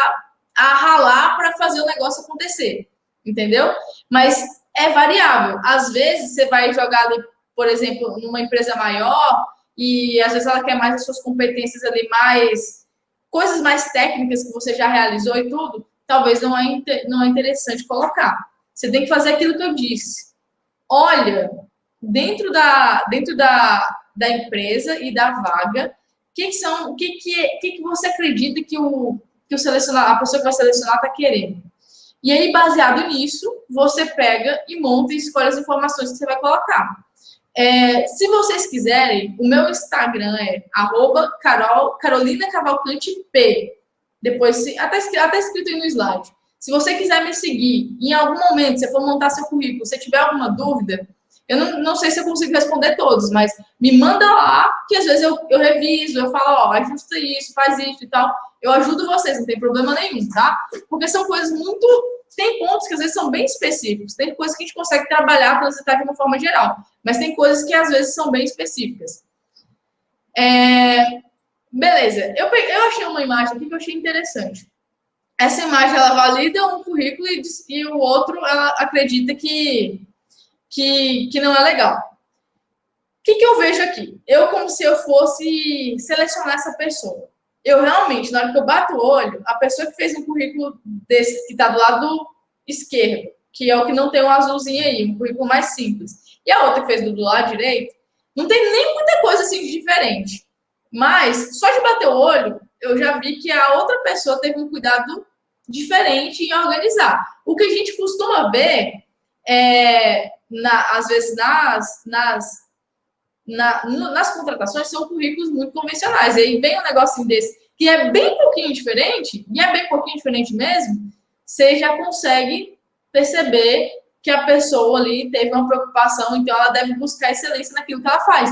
a ralar para fazer o negócio acontecer, entendeu? Mas é variável. Às vezes, você vai jogar ali, por exemplo, numa empresa maior e às vezes ela quer mais as suas competências ali, coisas mais técnicas que você já realizou e tudo, talvez não é interessante colocar. Você tem que fazer aquilo que eu disse. Olha, dentro da empresa e da vaga, o que você acredita que a pessoa que vai selecionar está querendo. E aí, baseado nisso, você pega e monta e escolhe as informações que você vai colocar. Se vocês quiserem, o meu Instagram é @CarolinaCavalcanteP. Depois, até escrito aí no slide. Se você quiser me seguir, em algum momento, você for montar seu currículo, se tiver alguma dúvida, eu não sei se eu consigo responder todos, mas me manda lá, que às vezes eu reviso, eu falo, ajusta isso, faz isso e tal. Eu ajudo vocês, não tem problema nenhum, tá? Porque são coisas muito... Tem pontos que às vezes são bem específicos, tem coisas que a gente consegue trabalhar, transitar de uma forma geral, mas tem coisas que às vezes são bem específicas. Beleza, eu achei uma imagem aqui que eu achei interessante. Essa imagem, ela valida um currículo e o outro, ela acredita que não é legal. O que eu vejo aqui? Como se eu fosse selecionar essa pessoa. Eu realmente, na hora que eu bato o olho, a pessoa que fez um currículo desse, que está do lado esquerdo, que é o que não tem um azulzinho aí, um currículo mais simples, e a outra que fez do lado direito, não tem nem muita coisa assim de diferente. Mas, só de bater o olho, eu já vi que a outra pessoa teve um cuidado diferente em organizar. O que a gente costuma ver, às vezes, nas contratações, são currículos muito convencionais. E aí vem um negocinho desse, que é bem pouquinho diferente, e é bem pouquinho diferente mesmo, você já consegue perceber que a pessoa ali teve uma preocupação, então ela deve buscar excelência naquilo que ela faz.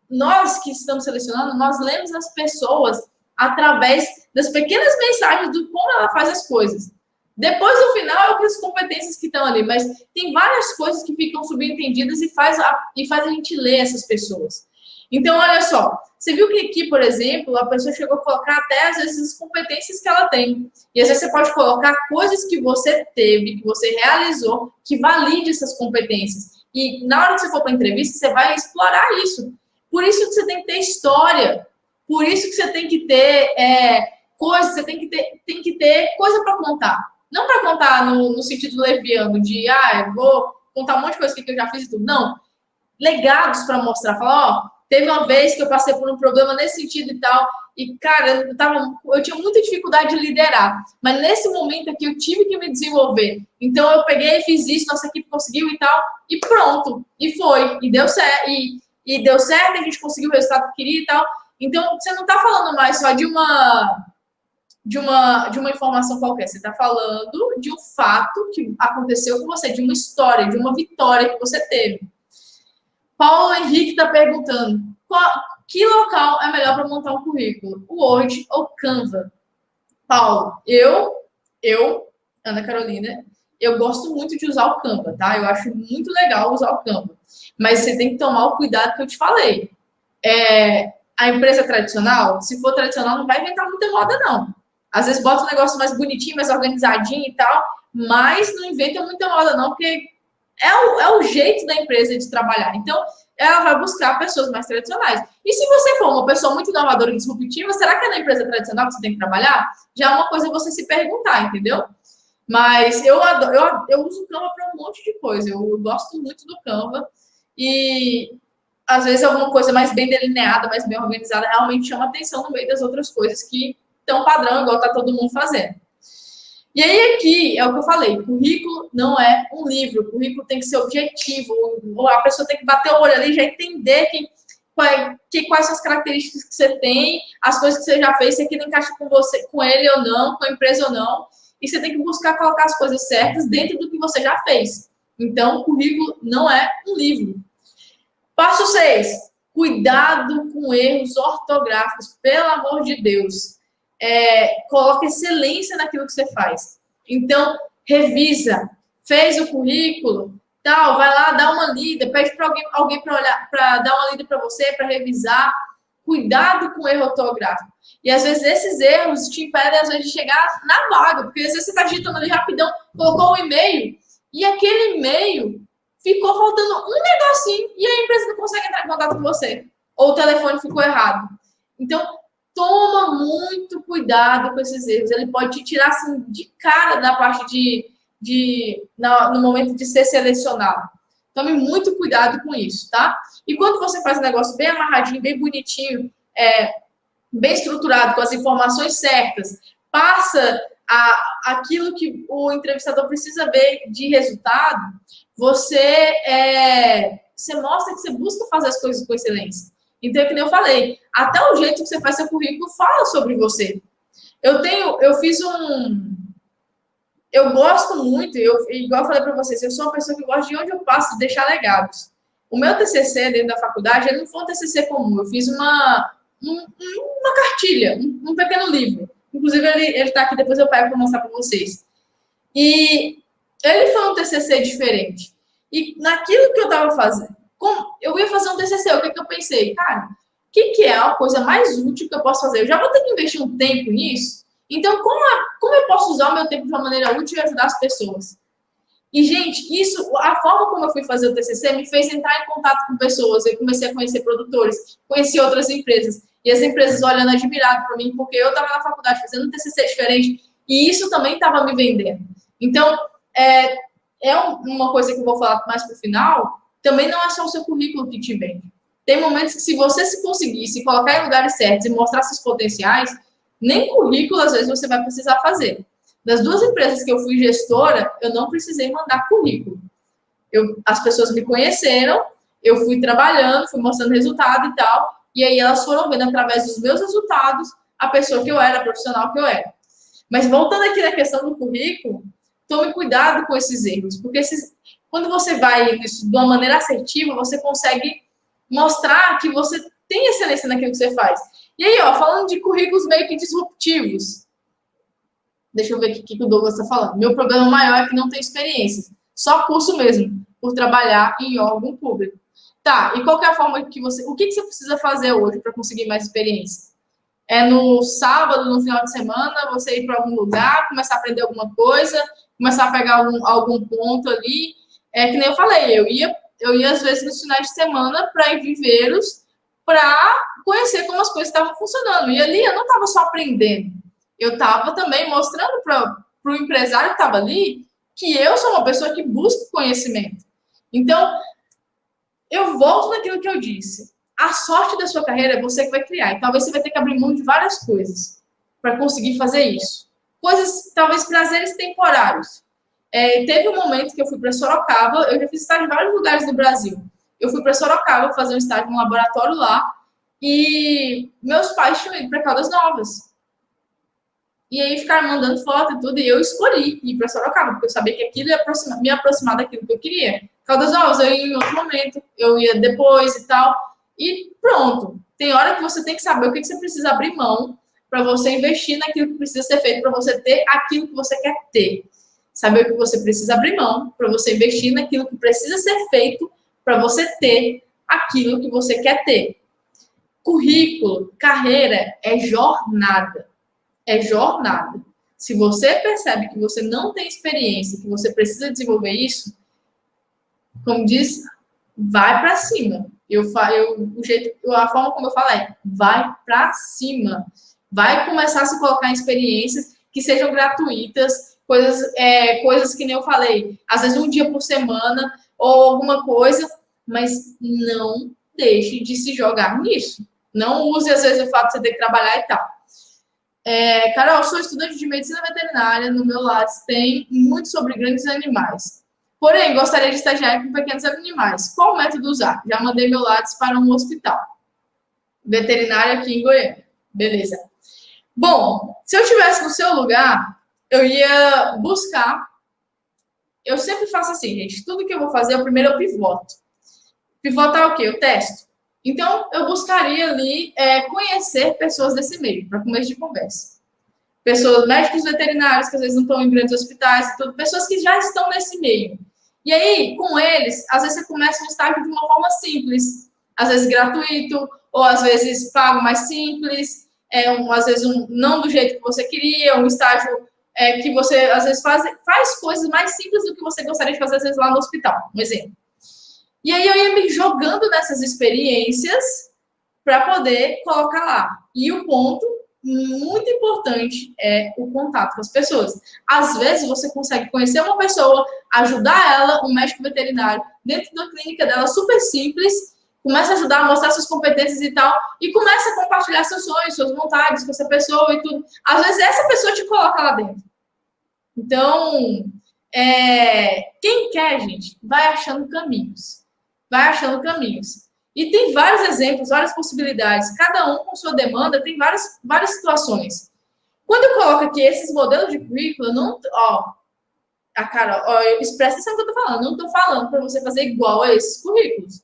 Nós que estamos selecionando, nós lemos as pessoas através das pequenas mensagens do como ela faz as coisas. Depois, no final, é as competências que estão ali, mas tem várias coisas que ficam subentendidas e faz a gente ler essas pessoas. Então, olha só, você viu que aqui, por exemplo, a pessoa chegou a colocar até, às vezes, as competências que ela tem. E, às vezes, você pode colocar coisas que você teve, que você realizou, que valide essas competências. E, na hora que você for para a entrevista, você vai explorar isso. Por isso que você tem que ter história. Por isso que você tem que ter coisas, você tem que ter coisa para contar. Não para contar no sentido leviano, de, eu vou contar um monte de coisa que eu já fiz e tudo. Não. Legados para mostrar. Falar, teve uma vez que eu passei por um problema nesse sentido e tal, e, cara, eu tinha muita dificuldade de liderar, mas nesse momento aqui eu tive que me desenvolver. Então eu peguei e fiz isso, nossa equipe conseguiu e tal, e pronto. E foi. E deu certo. E deu certo, a gente conseguiu o resultado que queria e tal. Então, você não está falando mais só de uma informação qualquer, você está falando de um fato que aconteceu com você, de uma história, de uma vitória que você teve. Paulo Henrique está perguntando, que local é melhor para montar um currículo? O Word ou Canva? Paulo, Ana Carolina, eu gosto muito de usar o Canva, tá? Eu acho muito legal usar o Canva. Mas você tem que tomar o cuidado que eu te falei. A empresa tradicional, se for tradicional, não vai inventar muita moda, não. Às vezes bota um negócio mais bonitinho, mais organizadinho e tal, mas não inventa muita moda, não, porque é o jeito da empresa de trabalhar. Então, ela vai buscar pessoas mais tradicionais. E se você for uma pessoa muito inovadora e disruptiva, será que é na empresa tradicional que você tem que trabalhar? Já é uma coisa você se perguntar, entendeu? Mas eu uso o Canva para um monte de coisa. Eu gosto muito do Canva. E, às vezes, alguma coisa mais bem delineada, mais bem organizada, realmente chama atenção no meio das outras coisas que estão padrão, igual está todo mundo fazendo. E aí, aqui, é o que eu falei, currículo não é um livro, o currículo tem que ser objetivo, a pessoa tem que bater o olho ali e já entender quais são as características que você tem, as coisas que você já fez, se aquilo encaixa com você, com ele ou não, com a empresa ou não, e você tem que buscar colocar as coisas certas dentro do que você já fez. Então, o currículo não é um livro. Passo 6. Cuidado com erros ortográficos, pelo amor de Deus. Coloca excelência naquilo que você faz. Então, revisa. Fez o currículo, tal, vai lá, dá uma lida, pede para alguém para olhar, para dar uma lida para você, para revisar. Cuidado com o erro ortográfico. E, às vezes, esses erros te impedem, às vezes, de chegar na vaga, porque, às vezes, você está digitando ali rapidão, colocou um e-mail, e aquele e-mail ficou faltando um negocinho, e a empresa não consegue entrar em contato com você. Ou o telefone ficou errado. Então, toma muito cuidado com esses erros. Ele pode te tirar assim, de cara na parte no momento de ser selecionado. Tome muito cuidado com isso, tá? E quando você faz um negócio bem amarradinho, bem bonitinho, bem estruturado, com as informações certas, passa aquilo que o entrevistador precisa ver de resultado, você mostra que você busca fazer as coisas com excelência. Então, é que nem eu falei, até o jeito que você faz seu currículo fala sobre você. Eu gosto muito, igual eu falei para vocês, eu sou uma pessoa que gosta de onde eu passo de deixar legados. O meu TCC dentro da faculdade, ele não foi um TCC comum, eu fiz uma cartilha, um pequeno livro. Inclusive, ele está aqui, depois eu pego para mostrar para vocês. E ele foi um TCC diferente. E naquilo que eu estava fazendo, eu ia fazer um TCC, o que eu pensei? Cara, o que é a coisa mais útil que eu posso fazer? Eu já vou ter que investir um tempo nisso? Então, como eu posso usar o meu tempo de uma maneira útil e ajudar as pessoas? E, gente, a forma como eu fui fazer o TCC me fez entrar em contato com pessoas. Eu comecei a conhecer produtores, conheci outras empresas. E as empresas olhando admirado para mim, porque eu estava na faculdade fazendo um TCC diferente. E isso também estava me vendendo. Então, uma coisa que eu vou falar mais para o final. Também não é só o seu currículo que te vende. Tem momentos que, se você se conseguir se colocar em lugares certos e mostrar seus potenciais, nem currículo, às vezes, você vai precisar fazer. Das 2 empresas que eu fui gestora, eu não precisei mandar currículo. As pessoas me conheceram, eu fui trabalhando, fui mostrando resultado e tal, e aí elas foram vendo, através dos meus resultados, a pessoa que eu era, a profissional que eu era. Mas, voltando aqui na questão do currículo, tome cuidado com esses erros, porque quando você vai de uma maneira assertiva, você consegue mostrar que você tem excelência naquilo que você faz. E aí, falando de currículos meio que disruptivos, Deixa eu ver o que o Douglas está falando. Meu problema maior é que não tenho experiência. Só curso mesmo, por trabalhar em órgão público. Tá, e qual que é a forma que você... O que você precisa fazer hoje para conseguir mais experiência? É no sábado, no final de semana, você ir para algum lugar, começar a aprender alguma coisa, começar a pegar algum ponto ali. É que nem eu falei, eu ia às vezes nos finais de semana para ir viveiros, para conhecer como as coisas estavam funcionando. E ali eu não estava só aprendendo, eu estava também mostrando para o empresário que estava ali que eu sou uma pessoa que busca conhecimento. Então, eu volto naquilo que eu disse. A sorte da sua carreira é você que vai criar. E talvez você vai ter que abrir mão de várias coisas para conseguir fazer isso. Coisas, talvez, prazeres temporários. Teve um momento que eu fui para Sorocaba, eu já fiz estágio em vários lugares do Brasil. Eu fui para Sorocaba fazer um estágio no laboratório lá e meus pais tinham ido para Caldas Novas. E aí ficaram mandando foto e tudo, e eu escolhi ir para Sorocaba, porque eu sabia que aquilo ia me aproximar daquilo que eu queria. Caldas Novas, eu ia em outro momento, eu ia depois e tal, e pronto. Tem hora que você tem que saber o que você precisa abrir mão para você investir naquilo que precisa ser feito, para você ter aquilo que você quer ter. Saber o que você precisa abrir mão, para você investir naquilo que precisa ser feito, para você ter aquilo que você quer ter. Currículo, carreira, é jornada. É jornada. Se você percebe que você não tem experiência, que você precisa desenvolver isso, como diz, vai para cima. A forma como eu falo é, vai para cima. Vai começar a se colocar em experiências que sejam gratuitas, coisas que nem eu falei, às vezes um dia por semana ou alguma coisa, mas não deixe de se jogar nisso. Não use, às vezes, o fato de você ter que trabalhar e tal. Carol, sou estudante de medicina veterinária, no meu Lattes tem muito sobre grandes animais. Porém, gostaria de estagiar com pequenos animais. Qual método usar? Já mandei meu Lattes para um hospital veterinário aqui em Goiânia. Beleza. Bom, se eu estivesse no seu lugar, eu ia buscar... Eu sempre faço assim, gente. Tudo que eu vou fazer, primeiro eu pivoto. Pivotar o quê? Eu testo. Então, eu buscaria ali conhecer pessoas desse meio, para começo de conversa. Pessoas, médicos veterinários, que às vezes não estão em grandes hospitais, tudo, pessoas que já estão nesse meio. E aí, com eles, às vezes você começa um estágio de uma forma simples, às vezes gratuito, ou às vezes pago mais simples, às vezes não do jeito que você queria, um estágio que você, às vezes, faz coisas mais simples do que você gostaria de fazer, às vezes, lá no hospital, um exemplo. E aí eu ia me jogando nessas experiências para poder colocar lá. E o ponto muito importante é o contato com as pessoas. Às vezes você consegue conhecer uma pessoa, ajudar ela, um médico veterinário, dentro da clínica dela, super simples, começa a ajudar, a mostrar suas competências e tal, e começa a compartilhar seus sonhos, suas vontades com essa pessoa e tudo. Às vezes essa pessoa te coloca lá dentro. Então, quem quer, gente, vai achando caminhos. Vai achando caminhos. E tem vários exemplos, várias possibilidades. Cada um com sua demanda, tem várias situações. Quando eu coloco aqui esses modelos de currículo, não... a Carol, presta atenção no que eu estou falando. Não estou falando para você fazer igual a esses currículos.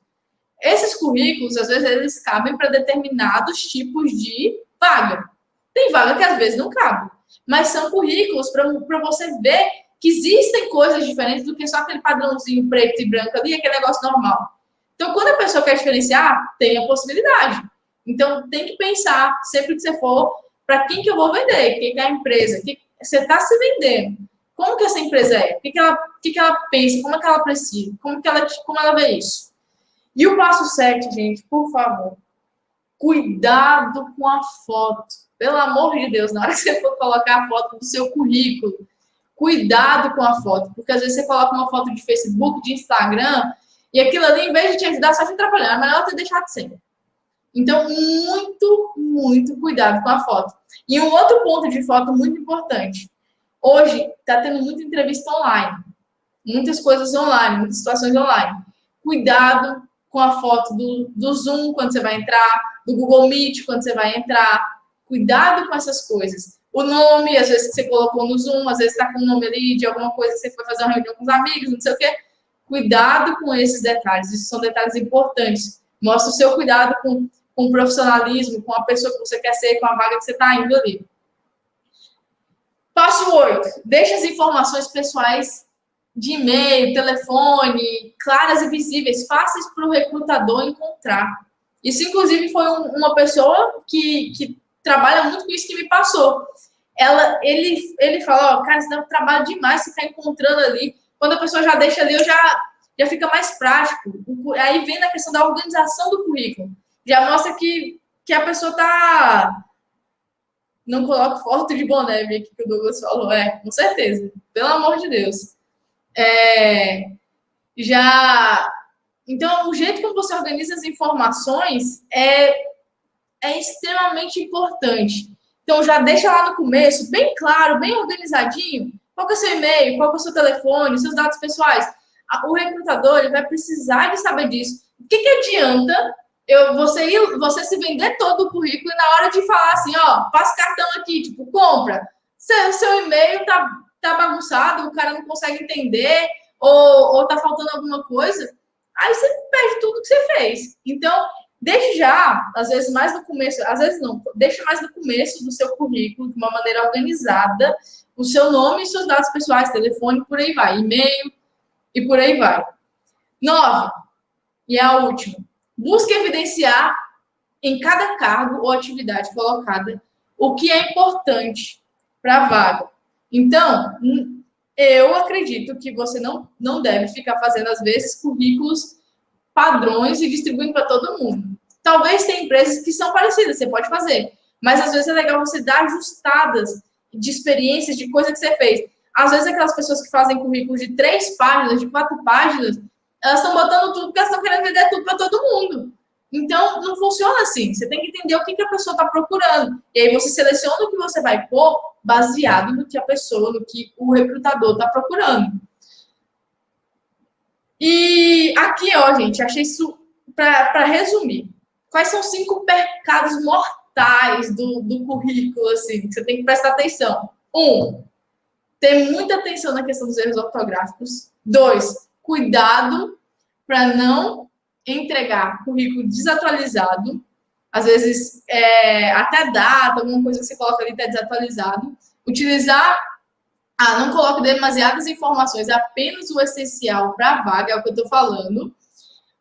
Esses currículos, às vezes, eles cabem para determinados tipos de vaga. Tem vaga que, às vezes, não cabe. Mas são currículos para você ver que existem coisas diferentes do que só aquele padrãozinho preto e branco ali, aquele negócio normal. Então, quando a pessoa quer diferenciar, tem a possibilidade. Então, tem que pensar, sempre que você for, para quem que eu vou vender, quem que é a empresa, que você está se vendendo. Como que essa empresa é? O que ela pensa? Como é que ela precisa? Como ela vê isso? E o passo 7, gente, por favor, cuidado com a foto. Pelo amor de Deus, na hora que você for colocar a foto do seu currículo, cuidado com a foto, porque às vezes você coloca uma foto de Facebook, de Instagram, e aquilo ali, em vez de te ajudar, só te atrapalhar. É melhor ter deixado sem. Então, muito, muito cuidado com a foto. E um outro ponto de foto muito importante. Hoje, está tendo muita entrevista online. Muitas coisas online, muitas situações online. Cuidado com a foto do Zoom, quando você vai entrar, do Google Meet, quando você vai entrar. Cuidado com essas coisas. O nome, às vezes, que você colocou no Zoom, às vezes está com o nome ali de alguma coisa que você foi fazer uma reunião com os amigos, não sei o quê. Cuidado com esses detalhes, isso são detalhes importantes. Mostra o seu cuidado com o profissionalismo, com a pessoa que você quer ser, com a vaga que você está indo ali. Passo 8. Deixe as informações pessoais de e-mail, telefone, claras e visíveis, fáceis para o recrutador encontrar. Isso, inclusive, foi uma pessoa que trabalha muito com isso que me passou. Ele fala, cara, isso dá um trabalho demais ficar encontrando ali. Quando a pessoa já deixa ali, já fica mais prático. Aí vem na questão da organização do currículo. Já mostra que a pessoa está... Não coloco foto de boné, aqui que o Douglas falou. Com certeza. Pelo amor de Deus. Então, o jeito como você organiza as informações é extremamente importante. Então, já deixa lá no começo, bem claro, bem organizadinho, qual que é o seu e-mail, qual que é o seu telefone, seus dados pessoais. O recrutador ele vai precisar de saber disso. O que adianta você se vender todo o currículo e na hora de falar assim, ó, passa cartão aqui, tipo, compra. Seu e-mail tá bagunçado, o cara não consegue entender, ou tá faltando alguma coisa, aí você perde tudo que você fez. Então, deixe já, às vezes mais no começo, às vezes não, deixe mais no começo do seu currículo, de uma maneira organizada, o seu nome e seus dados pessoais, telefone, por aí vai, e-mail e por aí vai. 9, e é a última. Busque evidenciar em cada cargo ou atividade colocada o que é importante para a vaga. Então, eu acredito que você não deve ficar fazendo, às vezes, currículos padrões e distribuindo para todo mundo. Talvez tenha empresas que são parecidas, você pode fazer. Mas, às vezes, é legal você dar ajustadas de experiências, de coisa que você fez. Às vezes, aquelas pessoas que fazem currículos de 3 páginas, de 4 páginas, elas estão botando tudo porque elas estão querendo vender tudo para todo mundo. Então, não funciona assim. Você tem que entender o que a pessoa está procurando. E aí, você seleciona o que você vai pôr baseado no que a pessoa, no que o recrutador está procurando. E aqui, ó, gente, achei isso para resumir. Quais são 5 pecados mortais do currículo, assim, que você tem que prestar atenção? 1, ter muita atenção na questão dos erros ortográficos. 2, cuidado para não entregar currículo desatualizado. Às vezes, até data, alguma coisa que você coloca ali está desatualizado. Não coloque demasiadas informações, apenas o essencial para a vaga, é o que eu estou falando.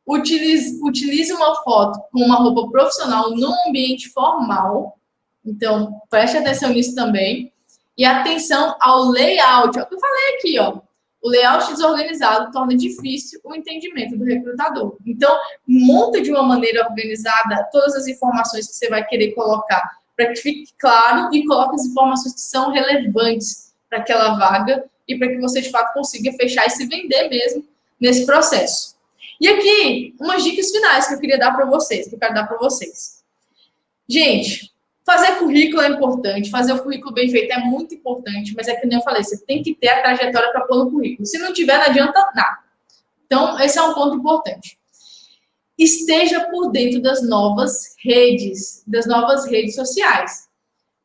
Utilize uma foto com uma roupa profissional num ambiente formal. Então, preste atenção nisso também. E atenção ao layout. É o que eu falei aqui, ó. O layout desorganizado torna difícil o entendimento do recrutador. Então, monta de uma maneira organizada todas as informações que você vai querer colocar para que fique claro e coloque as informações que são relevantes para aquela vaga e para que você, de fato, consiga fechar e se vender mesmo nesse processo. E aqui, umas dicas finais que eu queria dar para vocês, que eu quero dar para vocês. Gente, fazer currículo é importante, fazer o currículo bem feito é muito importante, mas é que nem eu falei, você tem que ter a trajetória para pôr no currículo. Se não tiver, não adianta nada. Então, esse é um ponto importante. Esteja por dentro das novas redes sociais.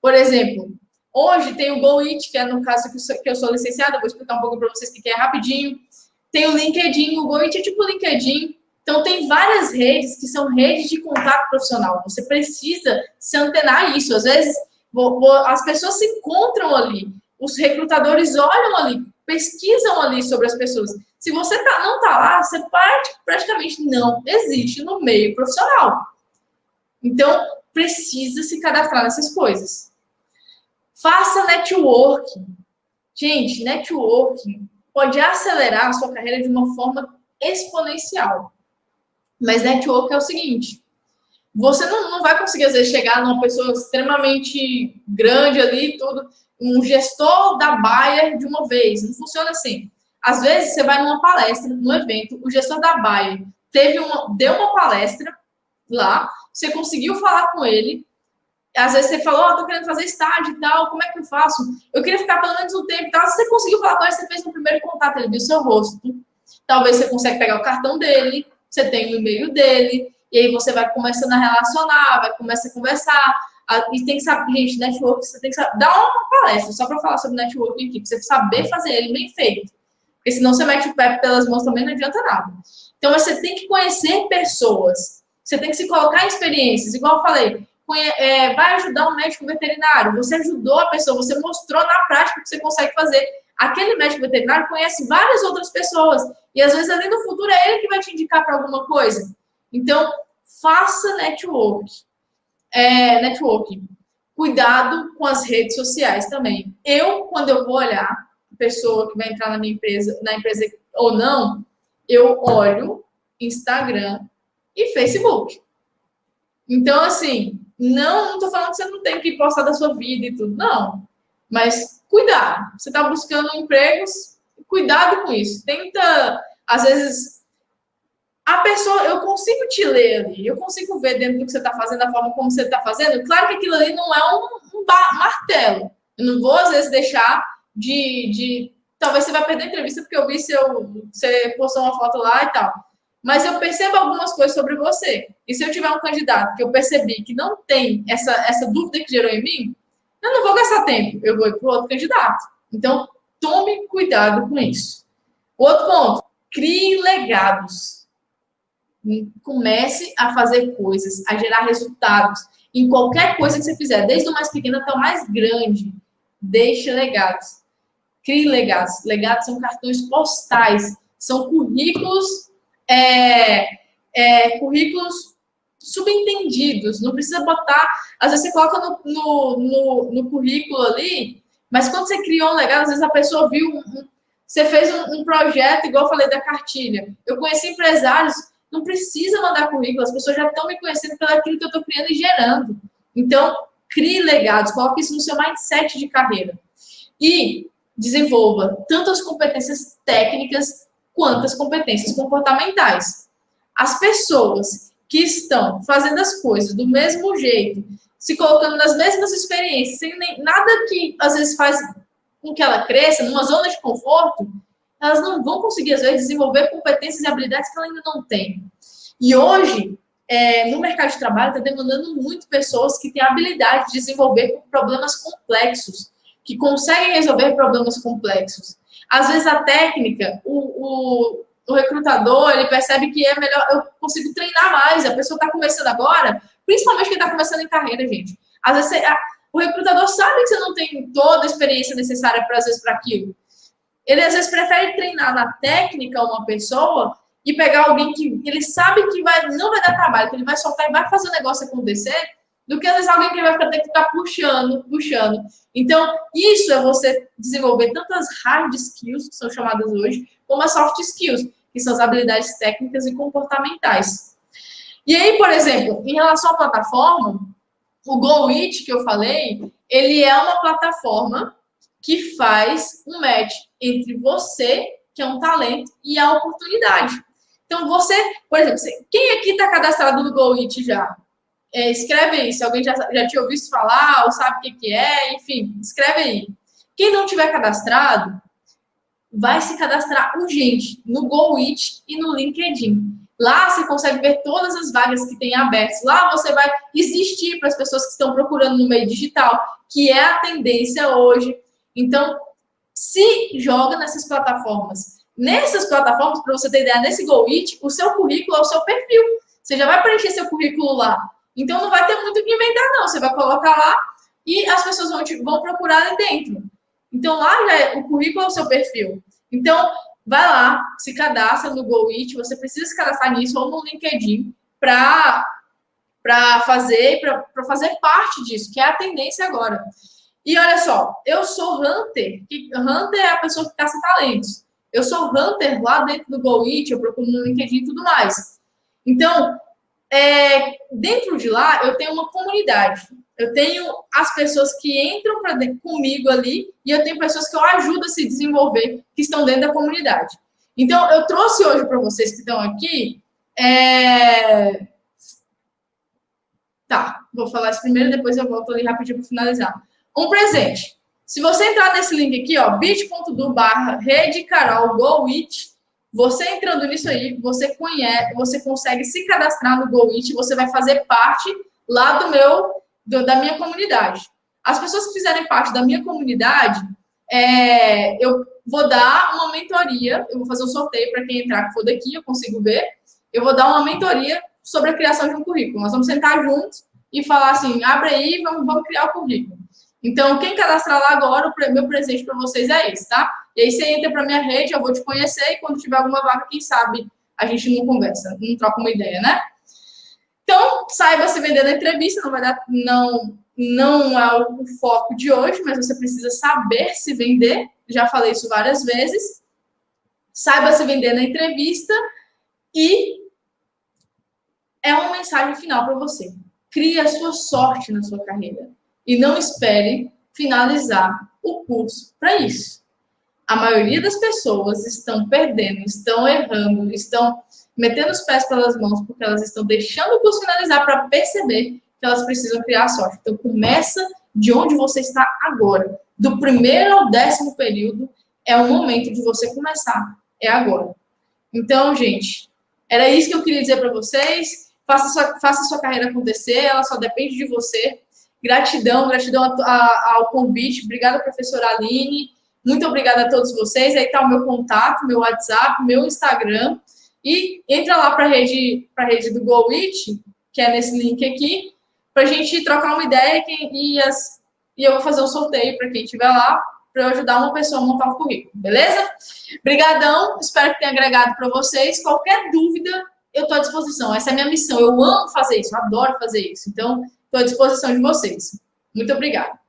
Por exemplo, hoje tem o GoIt, que é no caso que eu sou licenciada, vou explicar um pouco para vocês que é rapidinho. Tem o LinkedIn, o GoIt é tipo o LinkedIn. Então, tem várias redes que são redes de contato profissional. Você precisa se antenar isso. Às vezes, as pessoas se encontram ali. Os recrutadores olham ali, pesquisam ali sobre as pessoas. Se você não está lá, você praticamente não existe no meio profissional. Então, precisa se cadastrar nessas coisas. Faça networking. Gente, networking pode acelerar a sua carreira de uma forma exponencial. Mas network é o seguinte, você não vai conseguir, às vezes, chegar numa pessoa extremamente grande ali, um gestor da Bayer de uma vez. Não funciona assim. Às vezes, você vai numa palestra, num evento, o gestor da Bayer deu uma palestra lá, você conseguiu falar com ele, às vezes você falou, tô querendo fazer estágio e tal, como é que eu faço? Eu queria ficar pelo menos um tempo e tal. Se você conseguiu falar com ele, você fez um primeiro contato, ele viu seu rosto. Talvez você consiga pegar o cartão dele, você tem o e-mail dele, e aí você vai começando a relacionar, vai começar a conversar, e tem que saber, gente, network, você tem que saber, dar uma palestra só para falar sobre networking aqui, para você saber fazer ele bem feito, porque senão você mete o pé pelas mãos também, não adianta nada. Então, você tem que conhecer pessoas, você tem que se colocar em experiências, igual eu falei, vai ajudar um médico veterinário. Você ajudou a pessoa, você mostrou na prática que você consegue fazer. Aquele médico veterinário conhece várias outras pessoas. E às vezes, ali no futuro, é ele que vai te indicar para alguma coisa. Então, faça networking. Cuidado com as redes sociais também. Quando eu vou olhar a pessoa que vai entrar na empresa ou não, eu olho Instagram e Facebook. Então, assim, não estou falando que você não tem que postar da sua vida e tudo, não. Mas cuidado. Você está buscando empregos, cuidado com isso. Tenta, às vezes, a pessoa, eu consigo te ler ali, eu consigo ver dentro do que você está fazendo, da forma como você está fazendo. Claro que aquilo ali não é um martelo. Eu não vou, às vezes, deixar de... Talvez você vai perder a entrevista porque eu vi você postou uma foto lá e tal. Mas eu percebo algumas coisas sobre você. E se eu tiver um candidato que eu percebi que não tem essa dúvida que gerou em mim, eu não vou gastar tempo, eu vou ir para o outro candidato. Então, tome cuidado com isso. Outro ponto, crie legados. Comece a fazer coisas, a gerar resultados. Em qualquer coisa que você fizer, desde o mais pequeno até o mais grande, deixe legados. Crie legados. Legados são cartões postais, são currículos, currículos subentendidos. Não precisa botar... Às vezes você coloca no currículo ali, mas quando você criou um legado, às vezes a pessoa viu... Você fez um projeto, igual eu falei da cartilha. Eu conheci empresários, não precisa mandar currículo, as pessoas já estão me conhecendo pelo aquilo que eu estou criando e gerando. Então, crie legados, coloque isso no seu mindset de carreira. E desenvolva tanto as competências técnicas quanto as competências comportamentais. As pessoas que estão fazendo as coisas do mesmo jeito, se colocando nas mesmas experiências, sem nada que, às vezes, faz com que ela cresça, numa zona de conforto, elas não vão conseguir, às vezes, desenvolver competências e habilidades que ela ainda não tem. E hoje, no mercado de trabalho, está demandando muito pessoas que têm habilidade de desenvolver problemas complexos, que conseguem resolver problemas complexos. Às vezes, a técnica, o recrutador, ele percebe que é melhor, eu consigo treinar mais, a pessoa está começando agora, principalmente quem está começando em carreira, gente. Às vezes, o recrutador sabe que você não tem toda a experiência necessária, às vezes, para aquilo. Ele, às vezes, prefere treinar na técnica uma pessoa e pegar alguém que ele sabe que não vai dar trabalho, que ele vai soltar e vai fazer o negócio acontecer, do que, às vezes, alguém que vai ter que ficar puxando. Então, isso é você desenvolver tantas hard skills, que são chamadas hoje, como as soft skills, que são as habilidades técnicas e comportamentais. E aí, por exemplo, em relação à plataforma, o GoIt, que eu falei, ele é uma plataforma que faz um match entre você, que é um talento, e a oportunidade. Então, você, por exemplo, quem aqui está cadastrado no GoIt já? Escreve aí, se alguém já tinha ouvido falar, ou sabe o que é, enfim, escreve aí. Quem não tiver cadastrado, vai se cadastrar urgente no GoIt e no LinkedIn. Lá você consegue ver todas as vagas que tem abertas. Lá você vai existir para as pessoas que estão procurando no meio digital, que é a tendência hoje. Então, se joga nessas plataformas. Nessas plataformas, para você ter ideia, nesse GoIt, o seu currículo é o seu perfil. Você já vai preencher seu currículo lá. Então, não vai ter muito o que inventar, não. Você vai colocar lá e as pessoas vão procurar ali dentro. Então, lá o currículo é o seu perfil. Então, vai lá, se cadastra no GoIt. Você precisa se cadastrar nisso ou no LinkedIn para fazer parte disso, que é a tendência agora. E olha só, eu sou Hunter. Hunter é a pessoa que caça talentos. Eu sou Hunter lá dentro do GoIt, eu procuro no LinkedIn e tudo mais. Então, dentro de lá, eu tenho uma comunidade. Eu tenho as pessoas que entram comigo ali e eu tenho pessoas que eu ajudo a se desenvolver, que estão dentro da comunidade. Então, eu trouxe hoje para vocês que estão aqui... Tá, vou falar isso primeiro, depois eu volto ali rapidinho para finalizar. Um presente. Se você entrar nesse link aqui, ó, bit.do/redecarolgoit, você entrando nisso aí, você consegue se cadastrar no GoIt, você vai fazer parte lá da minha comunidade. As pessoas que fizerem parte da minha comunidade, eu vou dar uma mentoria, eu vou fazer um sorteio para quem entrar, que for daqui, eu consigo ver, eu vou dar uma mentoria sobre a criação de um currículo. Nós vamos sentar juntos, e falar assim, abre aí, vamos criar o currículo. Então, quem cadastrar lá agora, o meu presente para vocês é esse, tá? E aí você entra para minha rede, eu vou te conhecer, e quando tiver alguma vaga, quem sabe a gente não conversa, não troca uma ideia, né? Então, saiba se vender na entrevista, não é o foco de hoje, mas você precisa saber se vender, já falei isso várias vezes. Saiba se vender na entrevista e é uma mensagem final para você. Crie a sua sorte na sua carreira e não espere finalizar o curso para isso. A maioria das pessoas estão perdendo, estão errando, estão metendo os pés pelas mãos porque elas estão deixando o curso finalizar para perceber que elas precisam criar a sorte. Então, começa de onde você está agora. Do primeiro ao 10º período é o momento de você começar. É agora. Então, gente, era isso que eu queria dizer para vocês. Faça a sua carreira acontecer, ela só depende de você. Gratidão ao convite. Obrigada, professora Aline. Muito obrigada a todos vocês. Aí está o meu contato, meu WhatsApp, meu Instagram. E entra lá para a rede do GoIt, que é nesse link aqui, para a gente trocar uma ideia e eu vou fazer um sorteio para quem estiver lá, para eu ajudar uma pessoa a montar um currículo, beleza? Obrigadão, espero que tenha agregado para vocês. Qualquer dúvida, eu estou à disposição. Essa é a minha missão. Eu amo fazer isso, eu adoro fazer isso. Então, estou à disposição de vocês. Muito obrigada.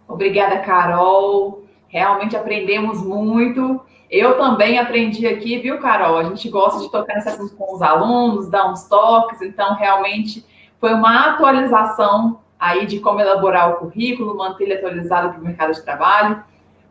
Obrigada, Carol. Realmente aprendemos muito. Eu também aprendi aqui, viu, Carol? A gente gosta de tocar nesse assunto com os alunos, dar uns toques, então realmente foi uma atualização aí de como elaborar o currículo, manter ele atualizado para o mercado de trabalho.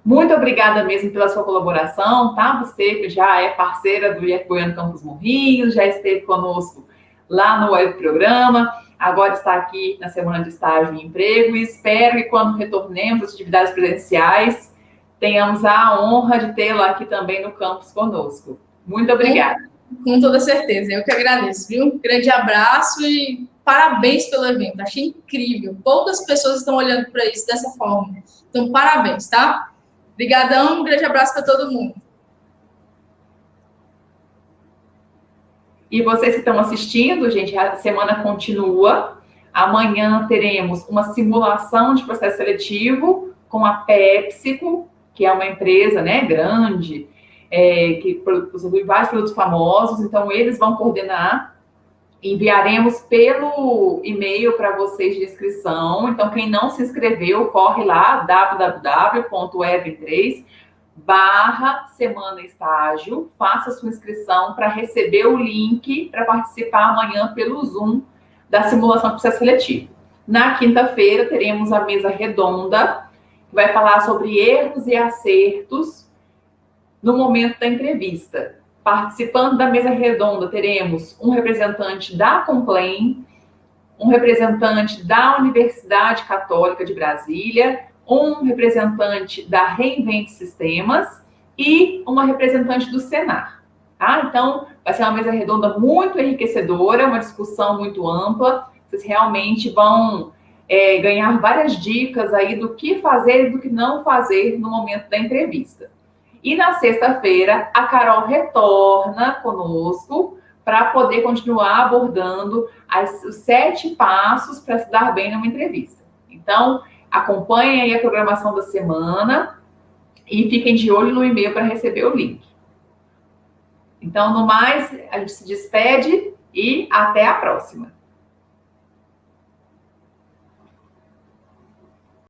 Muito obrigada mesmo pela sua colaboração, tá? Você que já é parceira do IF Goiano Campos Morrinhos, já esteve conosco lá no web programa, agora está aqui na semana de estágio e emprego, e espero que quando retornemos às atividades presenciais, tenhamos a honra de tê-la aqui também no campus conosco. Muito obrigada. Com toda certeza, eu que agradeço, viu? Um grande abraço e parabéns pelo evento, achei incrível. Poucas pessoas estão olhando para isso dessa forma. Então, parabéns, tá? Obrigadão, um grande abraço para todo mundo. E vocês que estão assistindo, gente, a semana continua. Amanhã teremos uma simulação de processo seletivo com a PepsiCo, que é uma empresa, né, grande, que possui vários produtos famosos. Então, eles vão coordenar. Enviaremos pelo e-mail para vocês de inscrição. Então, quem não se inscreveu, corre lá, www.web3/semana estágio, faça sua inscrição para receber o link para participar amanhã pelo Zoom da simulação do processo seletivo. Na quinta-feira, teremos a mesa redonda, que vai falar sobre erros e acertos no momento da entrevista. Participando da mesa redonda, teremos um representante da Complem, um representante da Universidade Católica de Brasília, um representante da Reinvente Sistemas e uma representante do Senar. Tá? Então, vai ser uma mesa redonda muito enriquecedora, uma discussão muito ampla. Vocês realmente vão ganhar várias dicas aí do que fazer e do que não fazer no momento da entrevista. E na sexta-feira, a Carol retorna conosco para poder continuar abordando os 7 passos para se dar bem numa entrevista. Então, acompanhem aí a programação da semana e fiquem de olho no e-mail para receber o link. Então, no mais, a gente se despede e até a próxima.